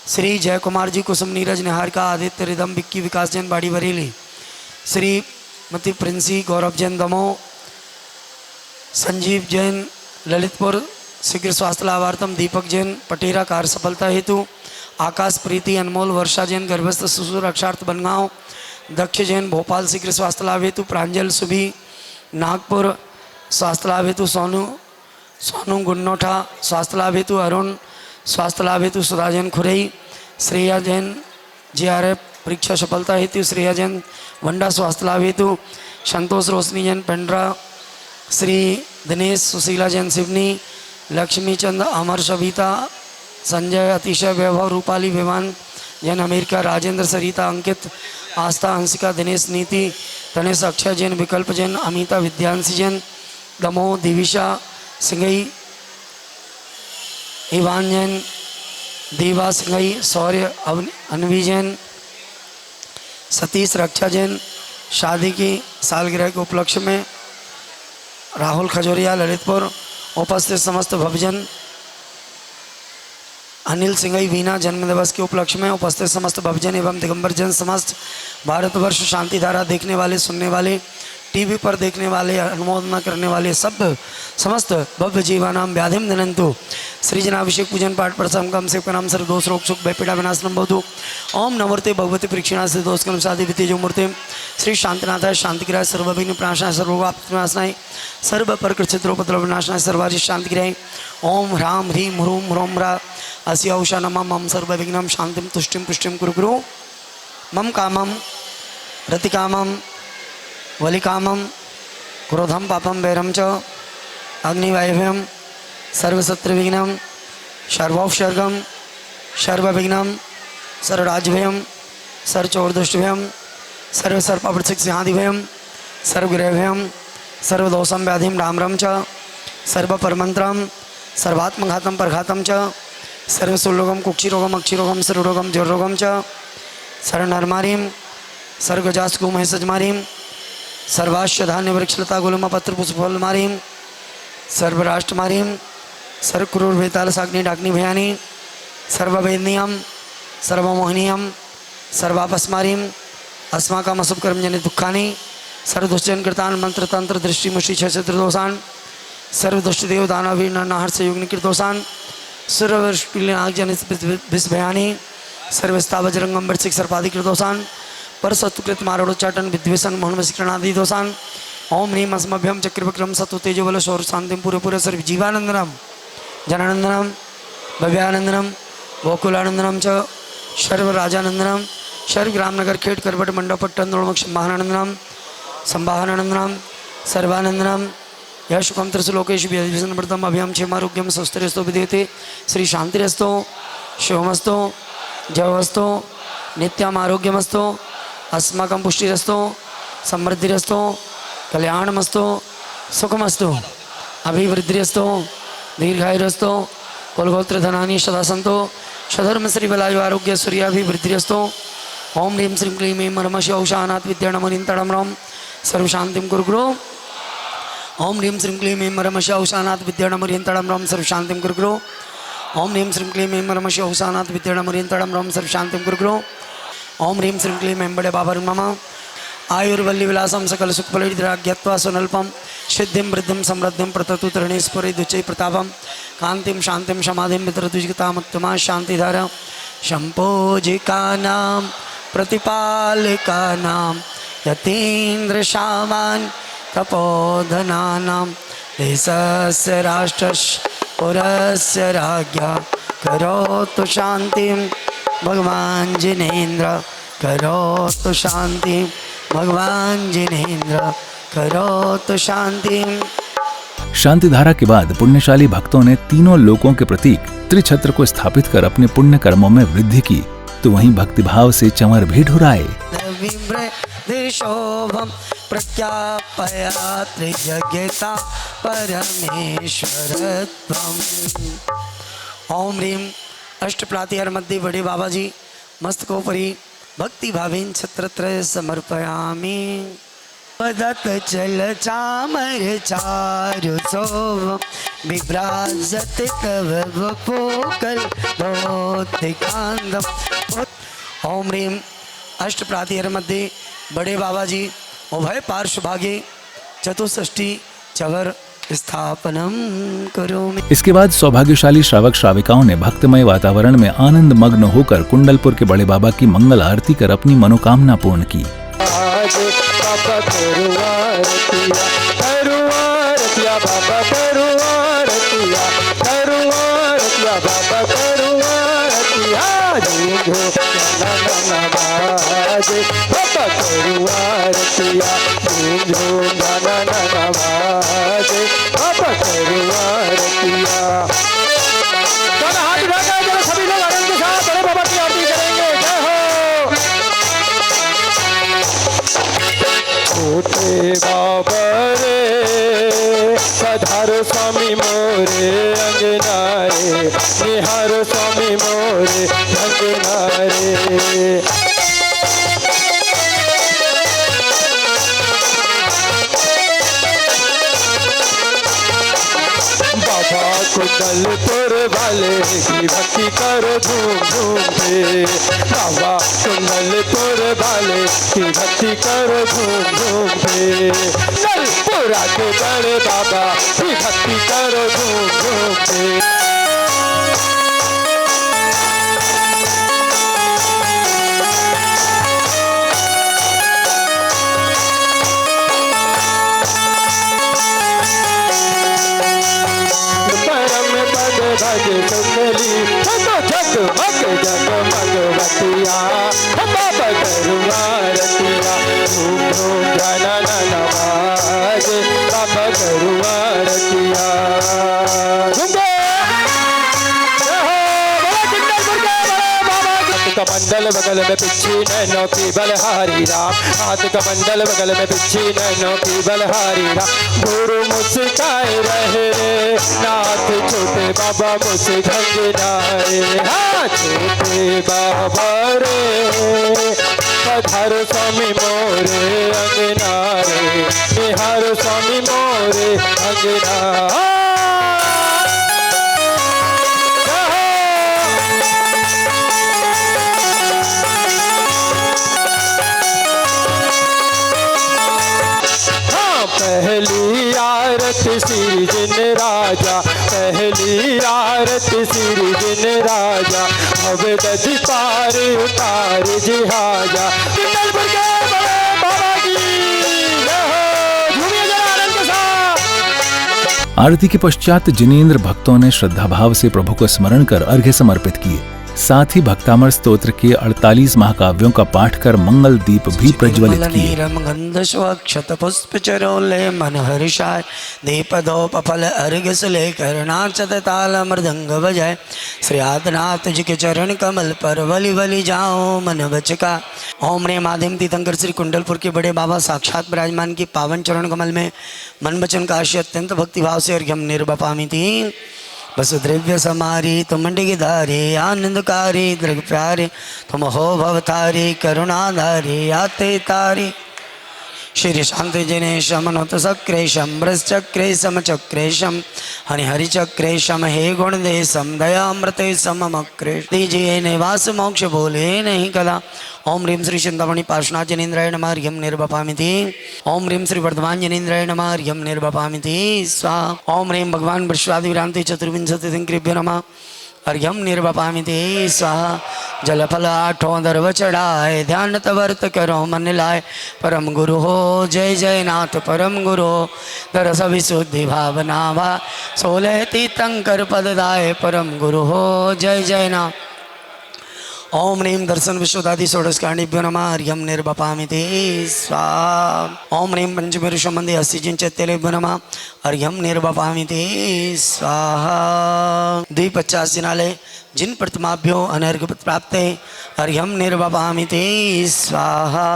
श्री जय कुमार जी, कुसुम, नीरज, निहारिका, आदित्य, रिदम, विक्की, विकास जैन, बाड़ी बरेली। श्री मति, प्रिंसी, गौरव जैन, दमोह, संजीव जैन, ललितपुर, शीघ्र स्वास्थ्य लाभार्थम। दीपक जैन, पटेरा, कार्य सफलता हेतु। आकाश, प्रीति, अनमोल, वर्षा जैन, गर्भस्थ शिशु रक्षार्थ बनगांव। दक्ष जैन, भोपाल, शीघ्र स्वास्थ्य लाभ हेतु। प्रांजल, सुभी, नागपुर, स्वास्थ्य लाभ हेतु। सोनू गुन्नोठा, स्वास्थ्य लाभ हेतु। अरुण, स्वास्थ्य लाभ हेतु। सुधा जैन, खुरई। श्रेया जैन, JRF परीक्षा सफलता हेतु। श्रेया जैन, वंडा, स्वास्थ्य लाभ हेतु। संतोष, रोशनी जैन, पेंड्रा। श्री दिनेश, सुशीला जैन, सिवनी। लक्ष्मी चंद, अमर, सविता, संजय, अतिशय, वैभव, रूपाली, विमान जैन, अमेरिका। राजेंद्र, सरिता, अंकित, आस्था, हंसिका, दिनेश, नीति, तनेश, अक्षय जैन, विकल्प जैन, अमिता, विद्यांशी जैन, दमोह, दिविशा, सिंगई, इवान जैन, दीवा सिंगई, शौर्य, अनवी जैन, सतीश, रक्षा जैन। शादी की सालगिरह के उपलक्ष्य में राहुल खजूरिया, ललितपुर। उपस्थित समस्त भवजन। अनिल सिंगई, वीना, जन्मदिवस के उपलक्ष्य में उपस्थित समस्त भवजन एवं दिगंबर जन, समस्त भारतवर्ष शांति धारा देखने वाले, सुनने वाले, टीवी पर देखने वाले, अनुमोदना करने वाले सब समस्त भव्य जीवानाम व्याधिम दनंतु। श्री जनाभिषेक पूजन पाठ प्रसंग कम से नाम सर्व दोष रोग सुख भयपीड़ा विनाशनम भवतु। ओम नमोते भगवती परीक्षिणा से दोष कम साधि वितेजो मूर्ति। श्री शांतिनाथाय शांतिगिराय सर्वविघ्न प्रणाशाय सर्वोपाप विनाशनाय सर्व परकृच्छिद्रोपद्रव विनाशनाय सर्वारि शांतिगिराय। ओम ह्राम ह्रीं ह्रूम ह्रोम ह्रा अस्य औषा नमः मम सर्वविघ्नं शांतिं तुष्टिं पुष्टिं कुरु गुरु। मम कामं रतिकामं वलिकामं क्रोधं पापं वैरं च अग्निवायव्यं सर्वशत्रुविघ्नं सर्वौपसर्गं सर्वविघ्नं सर्वराज्यभयं सर्वचोरदुष्टभयं सर्वसर्पवृक्षसिंहादिभयं सर्वगृहभयं सर्वदोषं व्याधिं डाम्रं च सर्वपरमन्त्रं सर्वात्मघातं परघातं च सर्वसुरोगं कुक्षिरोगं अक्षिरोगं सर्वरोगं ज्वररोगं च सर्वनरमारीं सर्वगजास्कुमहेशजमारीं सर्वाश्य धान्य वृक्षलता गुलमा पत्र पुष्पफलमारीं सर्वराष्ट्रमारीं सर्वक्रूरभेतालसाग्नि डाग्नि भयानी सर्ववेदनीयं सर्वमोहनीयं सर्वापस्मारीं अस्माकम् अशुभकर्मजनित दुःखानि सर्वदुष्टजन कृतान् मंत्रतंत्र दृष्टिमुष्टि क्षत्रदोषान् सर्वदुष्टदेव दानवीर नरनाहर्षयुग्निकृतदोषान् सर्ववर्षपिलनागजनित विषभयानि सर्वस्तावजरंगम वृश्चिक सर्पाधिकृतदोषान् परसत्कृत मारोच्चाटन विद्वेषण मोहनवशीकरणादि दोषान्। ओम ह्रीं अस्मभ्यं चक्रविक्रम सतु तेजोबल शौर शांतिं पूरे पूरे सर्व जीवानंदनम जनानंदनम भव्यानंदनम गोकुलानंदनम च सर्वराजानंदनम सर्वग्रामनगर खेड़ करवट मंडप पट्टन द्रोणमुख महानंदनम संवाहनानंदनम सर्वानंदनम यशुकम त्रिशलोकेशु विभीषणव्रतम अभयम क्षेमारोग्यम स्वस्थरस्तो विदेते श्री शांतिरस्तो शिवमस्तो जयवस्तो नित्यम आरोग्यमस्तो अस्माकं पुष्टिरस्तो समृद्धिरस्तो कल्याणमस्तो सुखमस्तो अभिवृद्धिरस्तो दीर्घायुरस्तो कुलगोत्र धनानि सदा सन्तो सधर्म श्री बलायु आरोग्य सूर्याभिवृद्धिरस्तो। ओम ह्रीं श्रीं क्लीं ऐं मर्मशि औषानाथ विद्याणमनिन्तडं रं सर्वशान्तिं कुरु गुरु। ओम ह्रीं श्रीं क्लीं ऐं मर्मशि औषानाथ विद्याणमनिन्तडं रं सर्वशान्तिं कुरु गुरु। ओम ह्रीं श्रीं क्लीं ऐं मर्मशि औषानाथ विद्याणमनिन्तडं रं सर्वशान्तिं कुरु गुरु। ओम ह्रीं श्रीं क्लीं ऐं बड़े बाबर मम आयुर्वल्ली विलासम सकल सुखफलैर्ज्ञत्वा सुनल्पम सिद्धिं वृद्धिं समृद्धिं प्रततु तरणेश्वरी दुच्चै प्रतापम कांतिं शांतिं समाधिं वितरतुजितामुत्तमा शांतिधारा शम्पोजिकानां प्रतिपालकानां यतीन्द्र शामान् तपोधनानां देशस्य राष्ट्रस्य पुरस्य राज्ञा करोतु शान्तिं भगवान् जिनेन्द्र करोतु शान्तिं भगवान् जिनेन्द्र करोतु शान्तिं। शांति धारा के बाद पुण्यशाली भक्तों ने तीनों लोकों के प्रतीक त्रिछत्र को स्थापित कर अपने पुण्य कर्मों में वृद्धि की, तो वहीं भक्तिभाव से चंवर भी ढुराए। शोभम प्रख्यापया त्रिजगता परमेश्वरत्वम्। ओम ह्रीं अष्टप्रातिहार मध्ये बड़े बाबा जी मस्तकोपरि भक्ति भावेन छत्रत्रय समर्पयामि। पदत चल चामर चारु शोभम विभ्राजत तव वपोकल भौतिकांदम। ओम ह्रीं अष्टप्रातिहार मध्ये बड़े बाबा जी उभय पार्श्वभागे चतुष्षष्ठी चवर स्थापनम करोमि। इसके बाद सौभाग्यशाली श्रावक श्राविकाओं ने भक्तमय वातावरण में आनंद मग्न होकर कुंडलपुर के बड़े बाबा की मंगल आरती कर अपनी मनोकामना पूर्ण की। सभी लोग आनंद के साथ बड़े बाबा की आरती करेंगे। जय हो। छोटे बाबा रे पधारो स्वामी मोरे अंगनारे, निहारो स्वामी मोरे अंगनारे। कुंडलपुर वाले की भक्ति करो धूम धूम से, बाबा कुंडलपुर वाले की भक्ति करो धूम धूम से। कुंडलपुरा के बड़े बाबा की भक्ति करो धूम धूम से। भज कुंडली जगमग जगमग बतिया, बाबा करुणा रतिया धूम धूम धन नवाज, बाबा करुणा रतिया। कमंडल बगल में पिच्छी नैनो की बलहारी राम, हाथ कमंडल बगल में पिच्छी नैनो की बलहारी राम। गुरु मुस्काए रहे रे नाथ छोटे बाबा मुस्काए, हाँ छोटे बाबा रे पधारो स्वामी मोरे अंगनारे, निहारो स्वामी मोरे अंगना। पहली आरती श्री जिन राजा, पहली आरती श्री जिन राजा, भवगति पार उतार जिहाजा। कुंडलपुर के बड़े बाबा की जय हो। झूमिए जरा आनंद के साथ। आरती के पश्चात जिनेंद्र भक्तों ने श्रद्धा भाव से प्रभु को स्मरण कर अर्घ्य समर्पित किए। साथ ही भक्तामर स्तोत्र के 48 महाकाव्यों का पाठ कर मंगल दीप भी प्रज्वलित किए। गंधस्वक्षत पुष्प चरोले मन हर्षाय, दीप धूप फल अर्घ्य से लेकर नाचत ताल मृदंग बजाय। श्री आदिनाथ जी के चरण कमल पर बलि बलि जाओ मन बचका। ओम रे माध्यम तीर्थंकर श्री कुंडलपुर के बड़े बाबा साक्षात विराजमान की पावन चरण कमल में मन वचन काशी अत्यंत भक्तिभाव से अर्घ्यम निर्वपामिति। वसुद्रव्य समारी तुम मंडिधारी, आनंदकारी दृग प्यारे तुम हो भवतारी, करुणाधारी आते तारी। श्री शांति जिनेशम मनोत सक्रेशम ब्रश्चक्रेशम चक्रेशम हरिचक्रेशम हे गुण देशम दयामृते समक्रेश। दीजिए निवास मोक्ष बोले नहीं कला। ओम ह्रीं श्री चिंतामणि पार्श्वनाथ जनेन्द्राय नमः अर्घ्यं निर्वपामिति। ओम ह्रीं श्री वर्धमान जनेन्द्राय नमः अर्घ्यं निर्वपामिति स्वाहा। ओम ह्रीं भगवान विश्वादिविरांति चतुर्विंशति कृभ्यो नमः अर्घ्यम निर्वपामि ते स्वाहा जलफल आठों दर्व चढ़ाए ध्यान तवर्त करो मन लाए परम गुरु हो जय जय नाथ परम गुरु हो दरस विशुद्धि भावना भा 16 तीर्थंकर पददाय परम गुरु हो जय जय नाथ। ओम ह्रीं दर्शन विश्वदादि षोडशकांडिभ्यो नमः अर्घ्यम निर्वपामि ते स्वाहा। ओम ह्रीं पंचमेरुषमंदे हस्तिचिंचत्यलेभ्यो नमः अर्घ्यम निर्वपामि ते स्वाहा। 250 दिनाले जिन प्रतिमाभ्यो अनर्घ प्राप्त है अर्घ्यम निर्वपामि ते स्वाहा।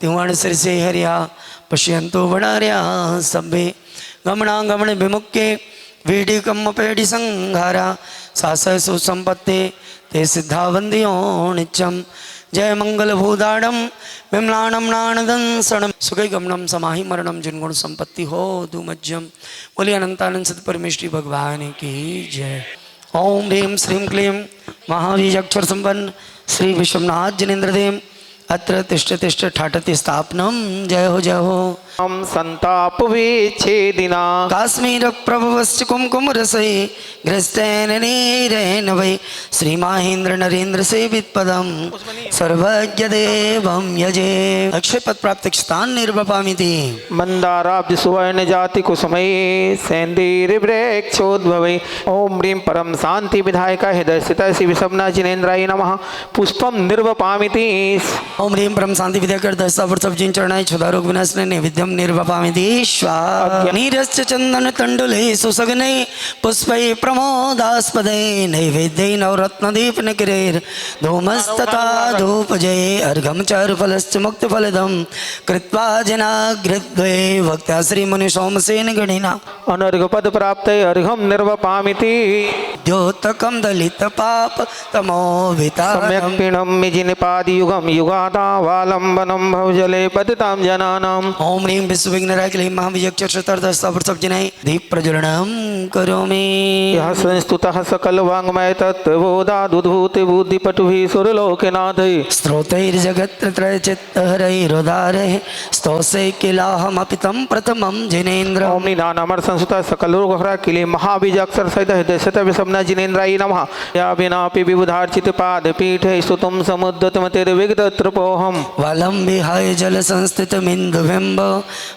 तिवण सिर से हरिया पश्यंतो वणार्या सभ्ये गमना गमन विमुख्ये वीडी कम पेड़ी संघारा सास सुसंपत्ति ते सिद्धा वंदियों नित्यम जय मंगल भूदाड़म विमलाणम नाणदंसणम सुखै गमनम समाहि मरणम जिनगुण संपत्ति हो दुमज्जम। बोलिए अनंतानंद सत परमेश्वरी भगवान की जय। ओम ह्रीं श्रीं क्लीं महाबीज अक्षर संपन्न श्री विश्वनाथ जिनेन्द्रदेव अत्र तिष्ठ तिष्ठ ठाठति स्थापनम जय हो जय हो। हम संताप विच्छेदिना काश्मीर प्रभवश्च कुमकुम रसै ग्रस्तेन नीरेण वै श्री महेंद्र नरेंद्र सेवित पदम सर्वज्ञ देवम यजे। अक्षय पद प्राप्त स्थान निर्वपामि ते मंदाराब्ज सुवर्ण जाति कुसुमये सेंदीर वृक्षोद्भवे। ओम ह्रीं परम शांति विधायक हृदय स्थित श्री विषमनाथ जिनेन्द्राय नमः पुष्पम निर्वपामि ते। ओम ह्रीं परम शांति विधायक दशा वर्ष जिन चरणाय क्षुधारोग विनाशने नैवेद्यम निर्वपामि ते स्वाहा। नीरश्च चंदन तंडुले सुसगने पुष्पै प्रमोदास्पदे नैवेद्यै नवरत्न दीप नकिरेर धूमस्तथा धूपजये अर्घम चारु फलश्च मुक्त फलदम कृत्वा जनाग्रद्वे भक्त्या श्री मुनि सोमसेन गणिना अनर्घ पद प्राप्त अर्घम निर्वपामि ते। द्योतकम दलित पाप तमो सम्यक् पीणम मिजिनिपादि युगम युगादावालंबनम भवजले पतितां जनानाम। ओम ह्रीं विश्वविघ्नराय क्लीं महाविजक्षरतर्दस्तावर्षब्जिने दीप प्रज्वलनम करोमि। यः संस्तुतः सकल वाङ्मय तत्त्वबोधादुद्भूत बुद्धिपटुभिः सुरलोकनाथैः स्तोत्रैर्जगत्त्रयचित्तहरैरुदारैः स्तोषे किलाहमपि तं प्रथमं जिनेन्द्र। ओम निधानामर संस्कृत सकल रोगहरा किले महाबीज अक्षर सहित हृदय सत विषमना जिनेन्द्राय नमः। या विनापि विबुधार्चित पाद पीठे सुतुम समुद्रतमतिर्विगतत्रपोहम वलं विहाय जल संस्थित मिंदु बिंब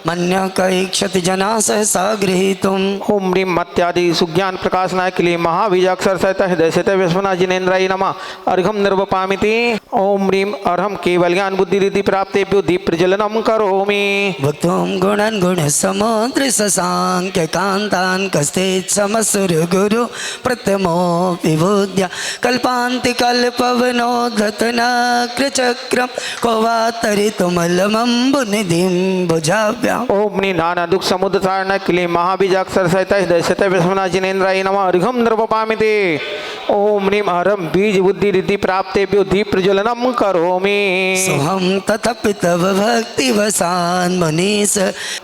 मन्य कैक्षति जना सहसा गृहीतुम। ओम ह्रीं मत्यादि सुज्ञान प्रकाशनाय किले महाबीज अक्षर सहित हृदय सत विषमना जिनेन्द्राय नमः अर्घम निर्वपामि ते। ओम ह्रीं अर्हम केवल ज्ञान बुद्धि रिद्धि प्राप्तेभ्यो दीप प्रज्वलनम करोमि। भक्तों गुणन गुण समुद्र ससांख्य कांतान कस्तेत् समसुर गुरु प्रथमो विबुद्ध्या कल्पान्ति कल्पवनोद्धतनाग्र चक्रम कोवातरितुमलमम्बुनिधिं भुजाभ्याम्। ओम ह्रीं नाना दुख समुद्र तारण किले महाबीज अक्षर सहित हृदय सत विषमना जिनेन्द्राय नमः अर्घम निर्वपामि ते। ओम ह्रीं अर्हम बीज बुद्धि रिद्धि प्राप्तेभ्यो दीप प्रज्वलनम करोमि। सोहम तथापि तव भक्ति वसान मनीष।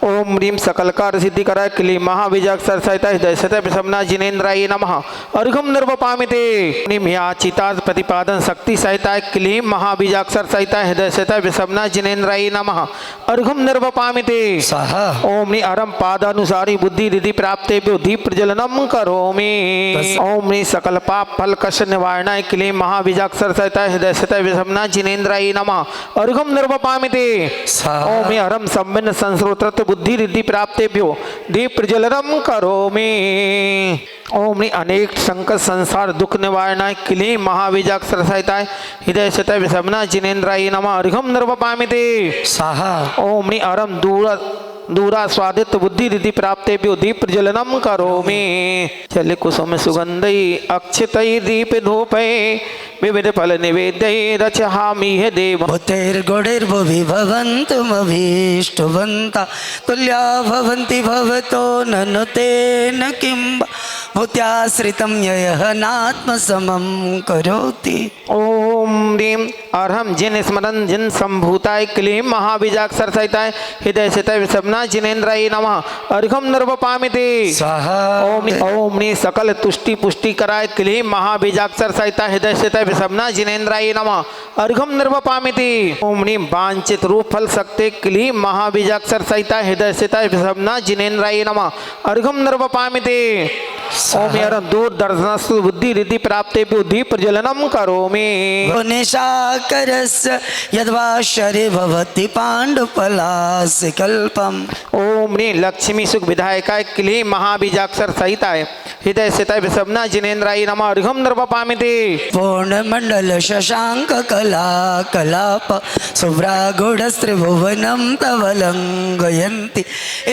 ओम ह्रीं सकल कार्य सिद्धि कराय किले महाबीज अक्षर सहित हृदय सत विषमना जिनेन्द्राय नमः अर्घम निर्वपामि ते। ह्रीं याचिता प्रतिपादन शक्ति सहिताय किले महाबीज अक्षर सहित हृदय सत विषमना जिनेन्द्राय नमः अर्घम निर्वपामि ते स्वाहा। ओम ह्रीं अरम पादानुसारी बुद्धि रिद्धि प्राप्तेभ्यो दीप प्रज्वलनम करोमि। ओम ह्रीं सकल पाप फल कष्ट निवारणाय किले महाबीज अक्षर सहित हृदय सत विषमना जिनेन्द्राय नमः अर्घम निर्वपामि ते स्वाहा। ओम ह्रीं अरम सम्मिन्न संस्रोत्रत्व बुद्धि रिद्धि प्राप्तेभ्यो दीप प्रज्वलनम करोमि। ओम ह्रीं अनेक संकट संसार दुख निवारणाय किले महाबीज अक्षर सहित हृदय सत विषमना जिनेन्द्राय नमः अर्घम निर्वपामि ते स्वाहा। ओम ह्रीं अरम दूरा स्वादित बुद्धि रिद्धि प्राप्तेभ्यो दीप प्रज्वलनम करोमि। चल कुसुम सुगंधै अक्षतै दीप धूपै विविध फल निवेद्यै रचहामि हे देव। भूतैर्गुणैर्भुवि भवन्तमभीष्टवन्ता तुल्या भवन्ति भवतो ननु तेन किं भूत्याश्रितं यः नात्मसमं करोति। ओम ह्रीं अर्हम जिन स्मरन जिन संभूताय क्लीं महाबीजाक्षर सहिताय हृदय सहित विषमना जिनेन्द्राय नमः अर्घम निर्वपामि ते स्वाहा। ओम ह्रीं सकल तुष्टि पुष्टि कराय क्लीं महाबीजाक्षर सहित हृदय सहित विषमना जिनेन्द्राय नमः अर्घम निर्वपामि ते। ओम ह्रीं वांछित रूप फल सकते क्लीं महाबीजाक्षर सहित हृदय सहित विषमना जिनेन्द्राय नमः अर्घम निर्वपामि ते। ओम यरं दूरदर्शनस्तु बुद्धि रिद्धि प्राप्ते बुद्धि प्रज्वलनम करोमि। निशाकरस्य यद्वाशरे भवति पाण्डुपलास्य कल्पम। ओम ह्रीं लक्ष्मी सुख विधायकाय क्लीं महाबीजाक्षर सहिताय हृदय स्थिताय विषमना जिनेन्द्राय नमः अर्घ्यं निर्वपामिति। पूर्णमण्डल शशांक कला कलाप शुभ्रागुढस्त्रिभुवनं तव लङ्घयन्ति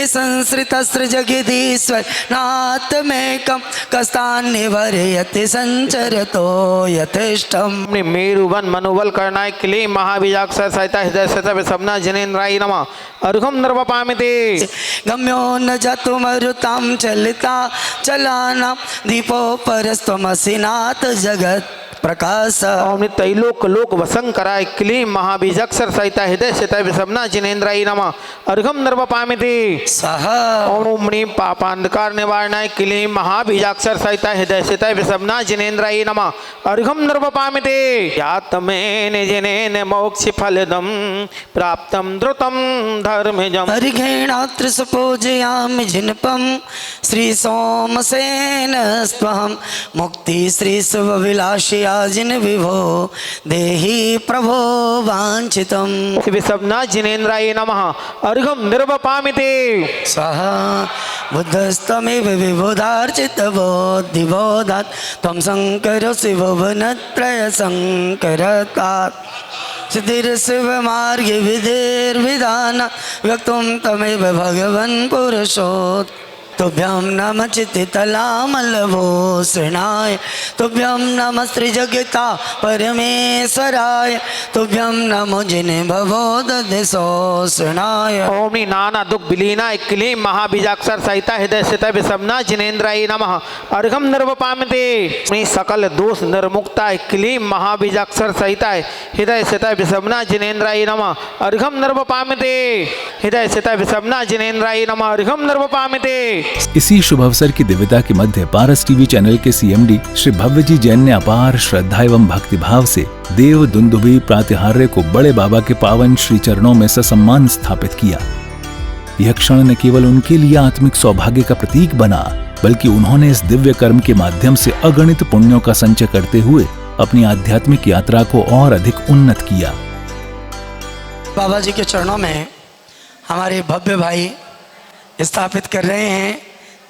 संसृतस्त्र जगदीश्वर नाथमेकं कस्तान्निवारयति संचरतो यथेष्टम्। मेरुवन मनुबल करणाय क्लीं महाबीजाक्षर सहिताय हृदय स्थिताय विषमना जिनेन्द्राय नमः अर्घ्यं निर्वपामिति। गम्यो न जतुमरुतां चलिता चलाना दीपो परस्त्वमसि नाथ जगत् प्रकाश। ओम तैलोक लोक वसंकराय क्लीं महाबीजाक्षर सहिताय हृदय स्थिताय विषमना जिनेन्द्राय नमः अर्घ्यं निर्वपामिति। सह ओम ह्रीं पापांधकार निवारणाय क्लीं महाबीजाक्षर सहिताय हृदय स्थिताय विषमना जिनेन्द्राय नमः अर्घ्यं निर्वपामिति। यातमेन जिनेन मोक्ष फलदं प्राप्तं द्रुतं धर्मजम्। अर्घेणात्र सुपूजयामि जिनपं श्री सोमसेन स्वहं मुक्ति श्री शुभ विलासी जिन विभो देहि प्रभो वांछितम्। विषमना जिनेन्द्राय नमः अर्घ्यं निर्वपामिति। सह बुद्धस्तमेव विबोधार्चित बोधिबोधात् त्वं शङ्करोऽसि भुवनत्रय शङ्करतात् सिद्धिर्शिव मार्गे विधिर्विधान व्यक्तुं तमेव भगवन् पुरुषोत्। तुभ्यं नमः चित्तितलामलभूषणाय तुभ्यं नमः श्रीजगता परमेश्वराय तुभ्यं नमो जिने भवोदधिशोषणाय। ओम नाना दुख विलीनाय क्लीं महाबीजाक्षर सहिताय हृदय स्थिताय विषमना जिनेन्द्राय नमः अर्घ्यं निर्वपामिति। सकल दोष निर्मुक्ताय क्लीं महाबीजाक्षर सहिताय हृदय स्थिताय विषमना जिनेन्द्राय नमः अर्घ्यं निर्वपामिति। हृदय स्थिताय विषमना जिनेन्द्राय नमः अर्घ्यं निर्वपामिति। इसी शुभ अवसर की दिव्यता के मध्य पारस टीवी चैनल के सीएमडी श्री भव्यजी जैन ने अपार श्रद्धा एवं भक्तिभाव से देव दुंदुभी प्रातिहार्य को बड़े बाबा के पावन श्री चरणों में ससम्मान स्थापित किया। यह क्षण न केवल उनके लिए आत्मिक सौभाग्य का प्रतीक बना, बल्कि उन्होंने इस दिव्य कर्म के माध्यम से अगणित पुण्यों का संचय करते हुए अपनी आध्यात्मिक यात्रा को और अधिक उन्नत किया। बाबा जी के चरणों में हमारे भव्य भाई स्थापित कर रहे हैं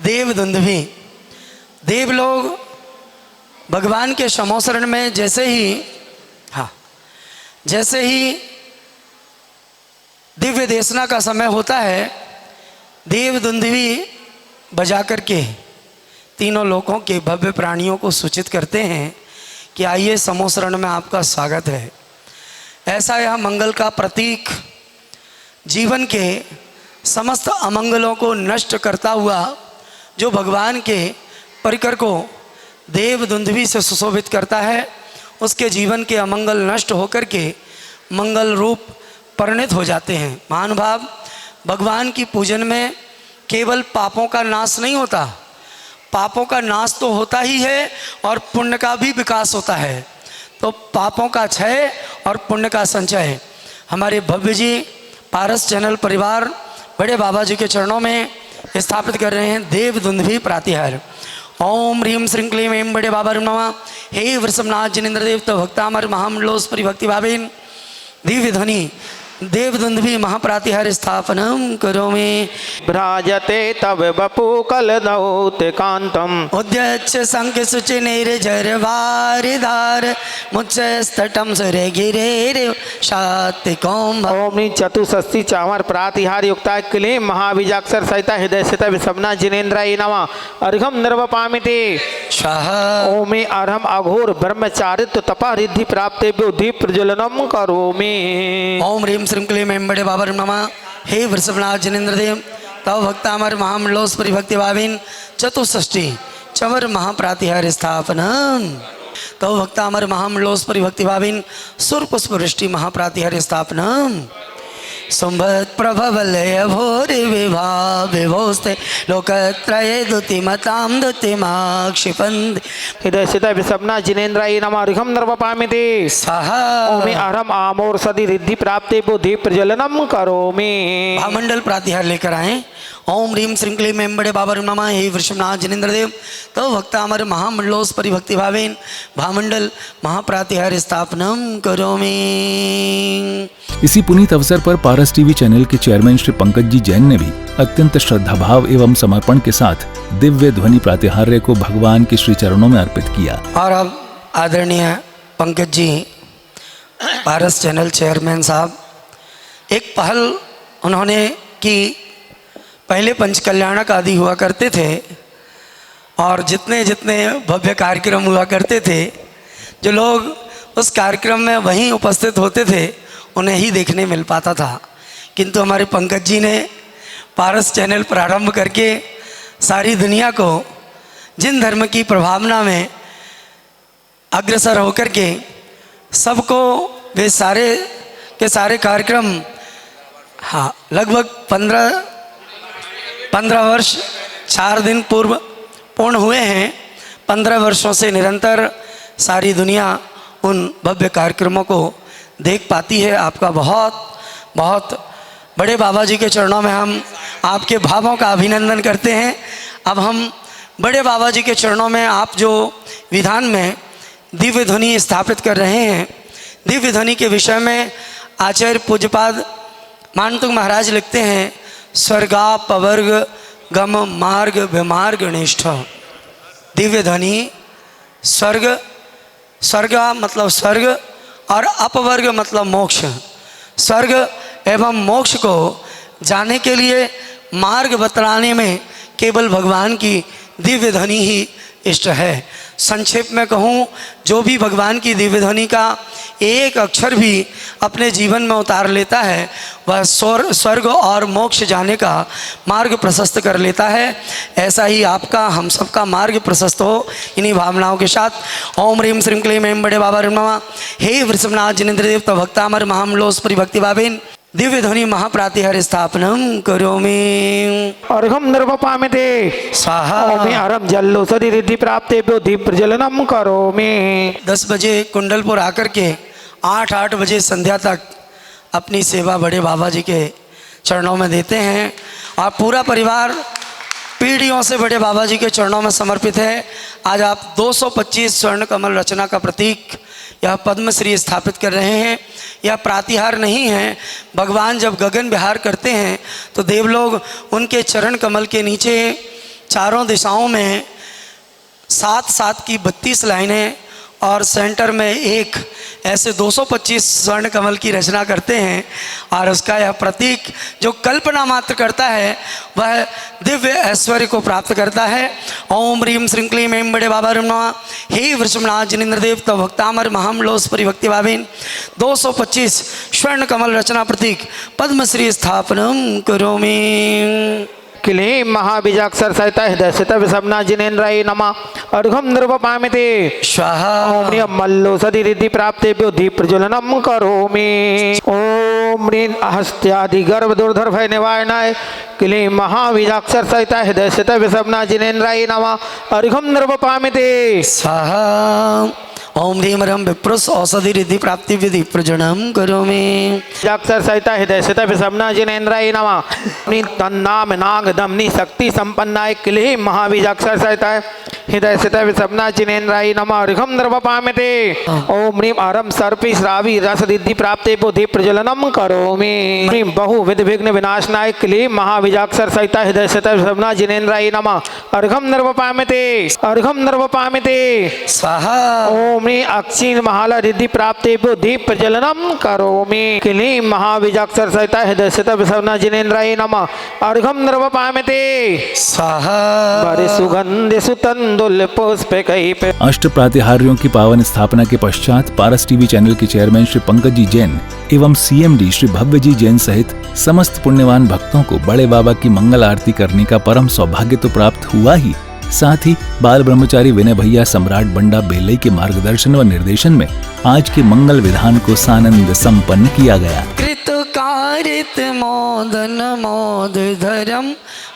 देव दुंदुभी। देव लोग भगवान के शमोशरण में जैसे ही दिव्य देशना का समय होता है, देव दुंदुभी बजा करके तीनों लोकों के भव्य प्राणियों को सूचित करते हैं कि आइए समोशरण में आपका स्वागत है। ऐसा यह मंगल का प्रतीक जीवन के समस्त अमंगलों को नष्ट करता हुआ जो भगवान के परिकर को देव दुंदुभी से सुशोभित करता है, उसके जीवन के अमंगल नष्ट होकर के मंगल रूप परिणित हो जाते हैं। महानुभाव, भगवान की पूजन में केवल पापों का नाश नहीं होता, पापों का नाश तो होता ही है और पुण्य का भी विकास होता है। तो पापों का क्षय और पुण्य का संचय हमारे भव्य जी पारस चैनल परिवार बड़े बाबा जी के चरणों में स्थापित कर रहे हैं देव दुंदुभी प्रातिहार्य। ओम ह्रीं श्रीं क्लीं ऐं बड़े बाबा नमः। हे वृषभनाथ जिनेन्द्र देव तो भक्तामर महामंडलोस परिभक्ति भावेन दिव्य ध्वनि देव दुंदुभी महाप्रातिहार्य स्थापनम करोमि। भ्राजते तव बपू कलदौत कांतम उद्यच्छ शंख शुचि निर्जरवारिधार मुच्चस्तटम सुरे गिरे शातिकोम। ओम चतुष्षष्टि चामर प्रातिहार युक्ता क्लीं महाबीजाक्षर सहिता हृदय स्थिता विषमना जिनेन्द्राय नमः अर्घ्यं निर्वपामिति। ओम अर्हम अघोर ब्रह्मचारित्व तपा रिद्धि प्राप्ते बुद्धि प्रज्वलनम करोमि। ओम ह्रीं श्रीं क्लीं ऐं बड़े बाबा नमः। हे वृषभनाथ जिनेन्द्र देव तव भक्तामर महामंडलोस परिभक्ति भावेन चतुष्षष्टि चवर महाप्रातिहार्य स्थापनम। तव भक्तामर महामंडलोस परिभक्ति भावेन सुर पुष्प वृष्टि महाप्रातिहार्य स्थापनम। सुम्भत् प्रभवलय भूरि विभा विभोस्ते लोकत्रये द्युतिमतां द्युतिमाक्षिपन्ति हृदय सित विषमना जिनेन्द्राय नमः अर्घ्यं नर्पयामि स्वाहा। ओम अहम आमोर सदी रिद्धि प्राप्ति बुद्धि प्रज्वलनम करोमि। भामंडल प्रातिहार लेकर आए। ओम ह्रीम श्रीं क्लीं ऐं बड़े बाबा नमः। हे वृषभनाथ जिनेन्द्र देव तो भक्ता अमर महामंडलोस परिभक्ति भावेन भामंडल महाप्रातिहार स्थापनम करोमि। इसी पुनीत अवसर पर पारस टीवी चैनल के चेयरमैन श्री पंकज जी जैन ने भी अत्यंत श्रद्धा भाव एवं समर्पण के साथ दिव्य ध्वनि प्रातिहार्य को भगवान के श्री चरणों में अर्पित किया। और अब आदरणीय पंकज जी पारस चैनल चेयरमैन साहब एक पहल उन्होंने की। पहले पंचकल्याणक आदि हुआ करते थे और जितने जितने भव्य कार्यक्रम हुआ करते थे जो लोग उस कार्यक्रम में वहीं उपस्थित होते थे उन्हें ही देखने मिल पाता था, किंतु हमारे पंकज जी ने पारस चैनल प्रारंभ करके सारी दुनिया को जिन धर्म की प्रभावना में अग्रसर होकर के सबको वे सारे के सारे कार्यक्रम हाँ लगभग 15 वर्ष 4 दिन पूर्व पूर्ण हुए हैं। 15 वर्षों से निरंतर सारी दुनिया उन भव्य कार्यक्रमों को देख पाती है। आपका बहुत बहुत बड़े बाबा जी के चरणों में हम आपके भावों का अभिनंदन करते हैं। अब हम बड़े बाबा जी के चरणों में आप जो विधान में दिव्य ध्वनि स्थापित कर रहे हैं, दिव्य ध्वनि के विषय में आचार्य पूज्यपाद मानतुंग महाराज लिखते हैं, स्वर्गा पवर्ग गम मार्ग विमार्ग निष्ठ। दिव्य ध्वनि स्वर्ग, स्वर्ग मतलब स्वर्ग और अपवर्ग मतलब मोक्ष। स्वर्ग एवं मोक्ष को जाने के लिए मार्ग बतलाने में केवल भगवान की दिव्य ध्वनि ही इष्ट है। संक्षेप में कहूँ, जो भी भगवान की दिव्य ध्वनि का एक अक्षर भी अपने जीवन में उतार लेता है वह स्वर्ग और मोक्ष जाने का मार्ग प्रशस्त कर लेता है। ऐसा ही आपका हम सबका मार्ग प्रशस्त हो इन्हीं भावनाओं के साथ। ओम ह्रीम श्रीं क्लीं ऐं बड़े बाबा नमः। हे वृषभनाथ जिनेन्द्र देव तो भक्तामर महामलोस परिभक्ति भावेन दिव्य ध्वनि महाप्रातिहार स्थापनम करोमि। अर्घ्यं नर्पयामि स्वाहा। ओम अहम जल्लो सदी रिद्धि प्राप्ति बुद्धि प्रज्वलनम करोमि। 10 बजे कुंडलपुर आकर के 8 बजे संध्या तक अपनी सेवा बड़े बाबा जी के चरणों में देते हैं और पूरा परिवार पीढ़ियों से बड़े बाबा जी के चरणों में समर्पित है। आज आप 225 स्वर्ण कमल रचना का प्रतीक यह पद्मश्री स्थापित कर रहे हैं। यह प्रातिहार नहीं है। भगवान जब गगन विहार करते हैं तो देवलोग उनके चरण कमल के नीचे चारों दिशाओं में 7-7 की 32 लाइनें और सेंटर में एक ऐसे 225 स्वर्ण कमल की रचना करते हैं और उसका यह प्रतीक जो कल्पना मात्र करता है वह दिव्य ऐश्वर्य को प्राप्त करता है। ओम ह्रीम श्रीं क्लीं ऐं बड़े बाबा नमः। हे वृषभनाथ जिनेन्द्र देव तो भक्तामर महामलोस परिभक्ति भावेन 225 स्वर्ण कमल रचना प्रतीक पद्मश्री स्थापनम करोमि। क्लीं महाबीजाक्षर सहित हृदय सित विषमना जिनेन्द्राय नमः। अर्घ्यं नर्पयामि स्वाहा। ओम ह्रीं मल्लो सदी रिद्धि प्राप्ति बुद्धि प्रज्वलनम करोमि। ओम ह्रीं हस्त्यादि गर्भ दुर्धर भय निवारणाय क्लीं महाबीजाक्षर सहित हृदय सित विषमना जिनेन्द्राय नमः। अर्घ्यं नर्पयामि स्वाहा। ओम ह्रीं रम विप्रुष औषधि रिद्धि प्राप्ति विधि प्रजनम करोमि। बीजाक्षर सहित हृदय सित विषमना जिनेन्द्राय नमः। तन्नाम नाग दमनी शक्ति संपन्नाय क्लीं महाबीजाक्षर सहित हृदय सित विषमना जिनेन्द्राय नमः। अर्घ्यं नर्पयामि ओम ह्रीं अरम सर्पी श्रावी रस रिद्धि प्राप्ति बुद्धि प्रज्वलनम करोमि। ह्रीं बहु विध विघ्न विनाशनाय क्लीं महाबीजाक्षर सहित हृदय सित विषमना जिनेन्द्राय नमः। अर्घ्यं नर्पयामि अर्घ्यं नर्पयामि स्वाहा। ओम ह्रीं अक्षीण महाला रिद्धि प्राप्ति बुद्धि प्रज्वलनम करोमि। क्लीं महाबीजाक्षर सहित हृदय सित विषमना जिनेन्द्राय नमः। अर्घ्यं नर्पयामि स्वाहा। बड़े सुगंध सुतंदुल पुष्पकैः। अष्ट प्रातिहार्यों की पावन स्थापना के पश्चात पारस टीवी चैनल के चेयरमैन श्री पंकज जी जैन एवं सीएमडी श्री भव्य जी जैन सहित समस्त पुण्यवान भक्तों को बड़े बाबा की मंगल आरती करने का परम सौभाग्य तो प्राप्त हुआ ही, साथ ही बाल ब्रह्मचारी विनय भैया सम्राट बंडा बेलई के मार्गदर्शन व निर्देशन में आज के मंगल विधान को सानंद संपन्न किया गया। कृत कारित मोदन मोद धर्म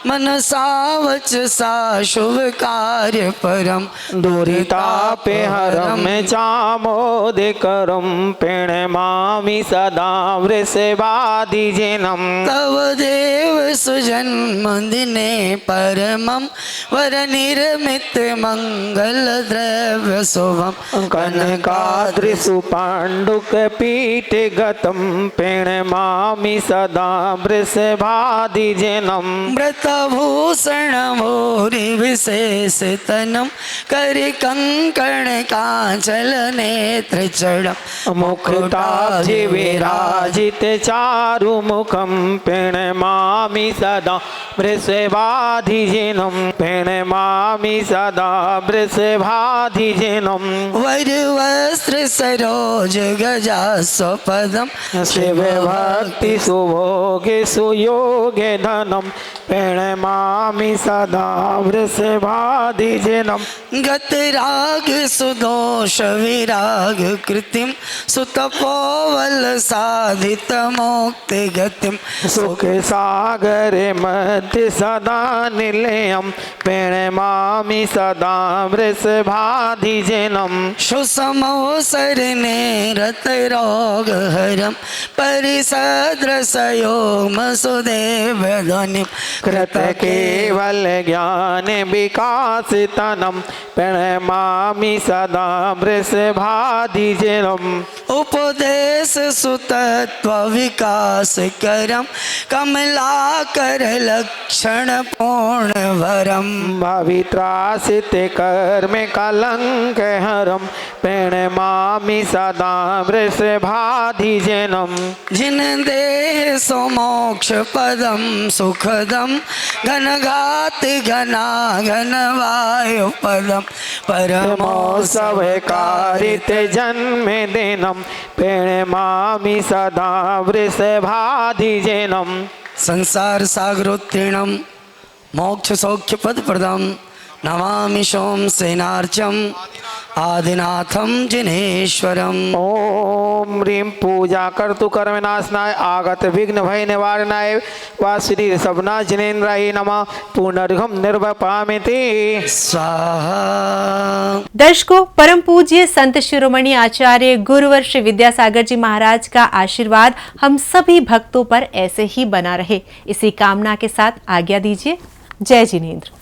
मनसा वचसा शुभ कार्य परम दुरितापे हरम चामोद करम प्रणमामि सदा वृषभाधिजनम तव देव सुजन्म दिने परमं वर निर्मित मंगल द्रव्य शुभम कनकाद्रिसु पाण्डुक पीठ गतम प्रणमामि सदा वृषभाधिजनम व्रतभूषण भूरि विशेष तनम कर कंकण कांचल नेत्र चढ़म मुकुटाब्धि विराजित चारु मुखम प्रणमामि सदा वृषभाधिजनम प्रणमामि सदा वृषभाधिजनम वर वस्त्र सरोज गजा स्वपदम शिव भक्ति सुभोगे सुयोगे धनम प्रणमामि सदा वृषभाधिजनम गतराग सुदोष विराग कृतिम सुतपोवल साधित मुक्ति गतिम सुख सागर मध्य सदा निलयम प्रणमामि सदा वृषभाधिजनम सुसमोसर नेरत रोग हरम परिसदृश योग सुदेव ध्वनि कृत केवल ज्ञान विकास तनम प्रणमामि सदा वृषभाधिजनम उपदेश सुतत्व विकास करम कमलाकर लक्षण पूर्ण भरम भवित्रासित कर्म कलंक हरम प्रणमामि सदा वृषभाधिजनम जिन देह सोमोक्ष पदम सुखदम घनघात घना घन वायु पदम परमो सब कारित जन्म दिनम प्रणमामि सदा वृषभाधिजनम संसार सागरोत्तीर्णम मोक्ष सौख्य पद प्रदम नमामि सोम सेनार्चम आदिनाथम जिनेश्वरम ओम ह्रीं पूजा कर्तु कर्मनाशनाय आगत विघ्न भय निवारणाय वा श्री सबना जिनेन्द्राय नमः पुनर्घम निर्वपामिति स्वाहा। दर्शकों, परम पूज्य संत शिरोमणि आचार्य गुरुवर श्री विद्यासागर जी महाराज का आशीर्वाद हम सभी भक्तों पर ऐसे ही बना रहे, इसी कामना के साथ आज्ञा दीजिए। जय जिनेन्द्र।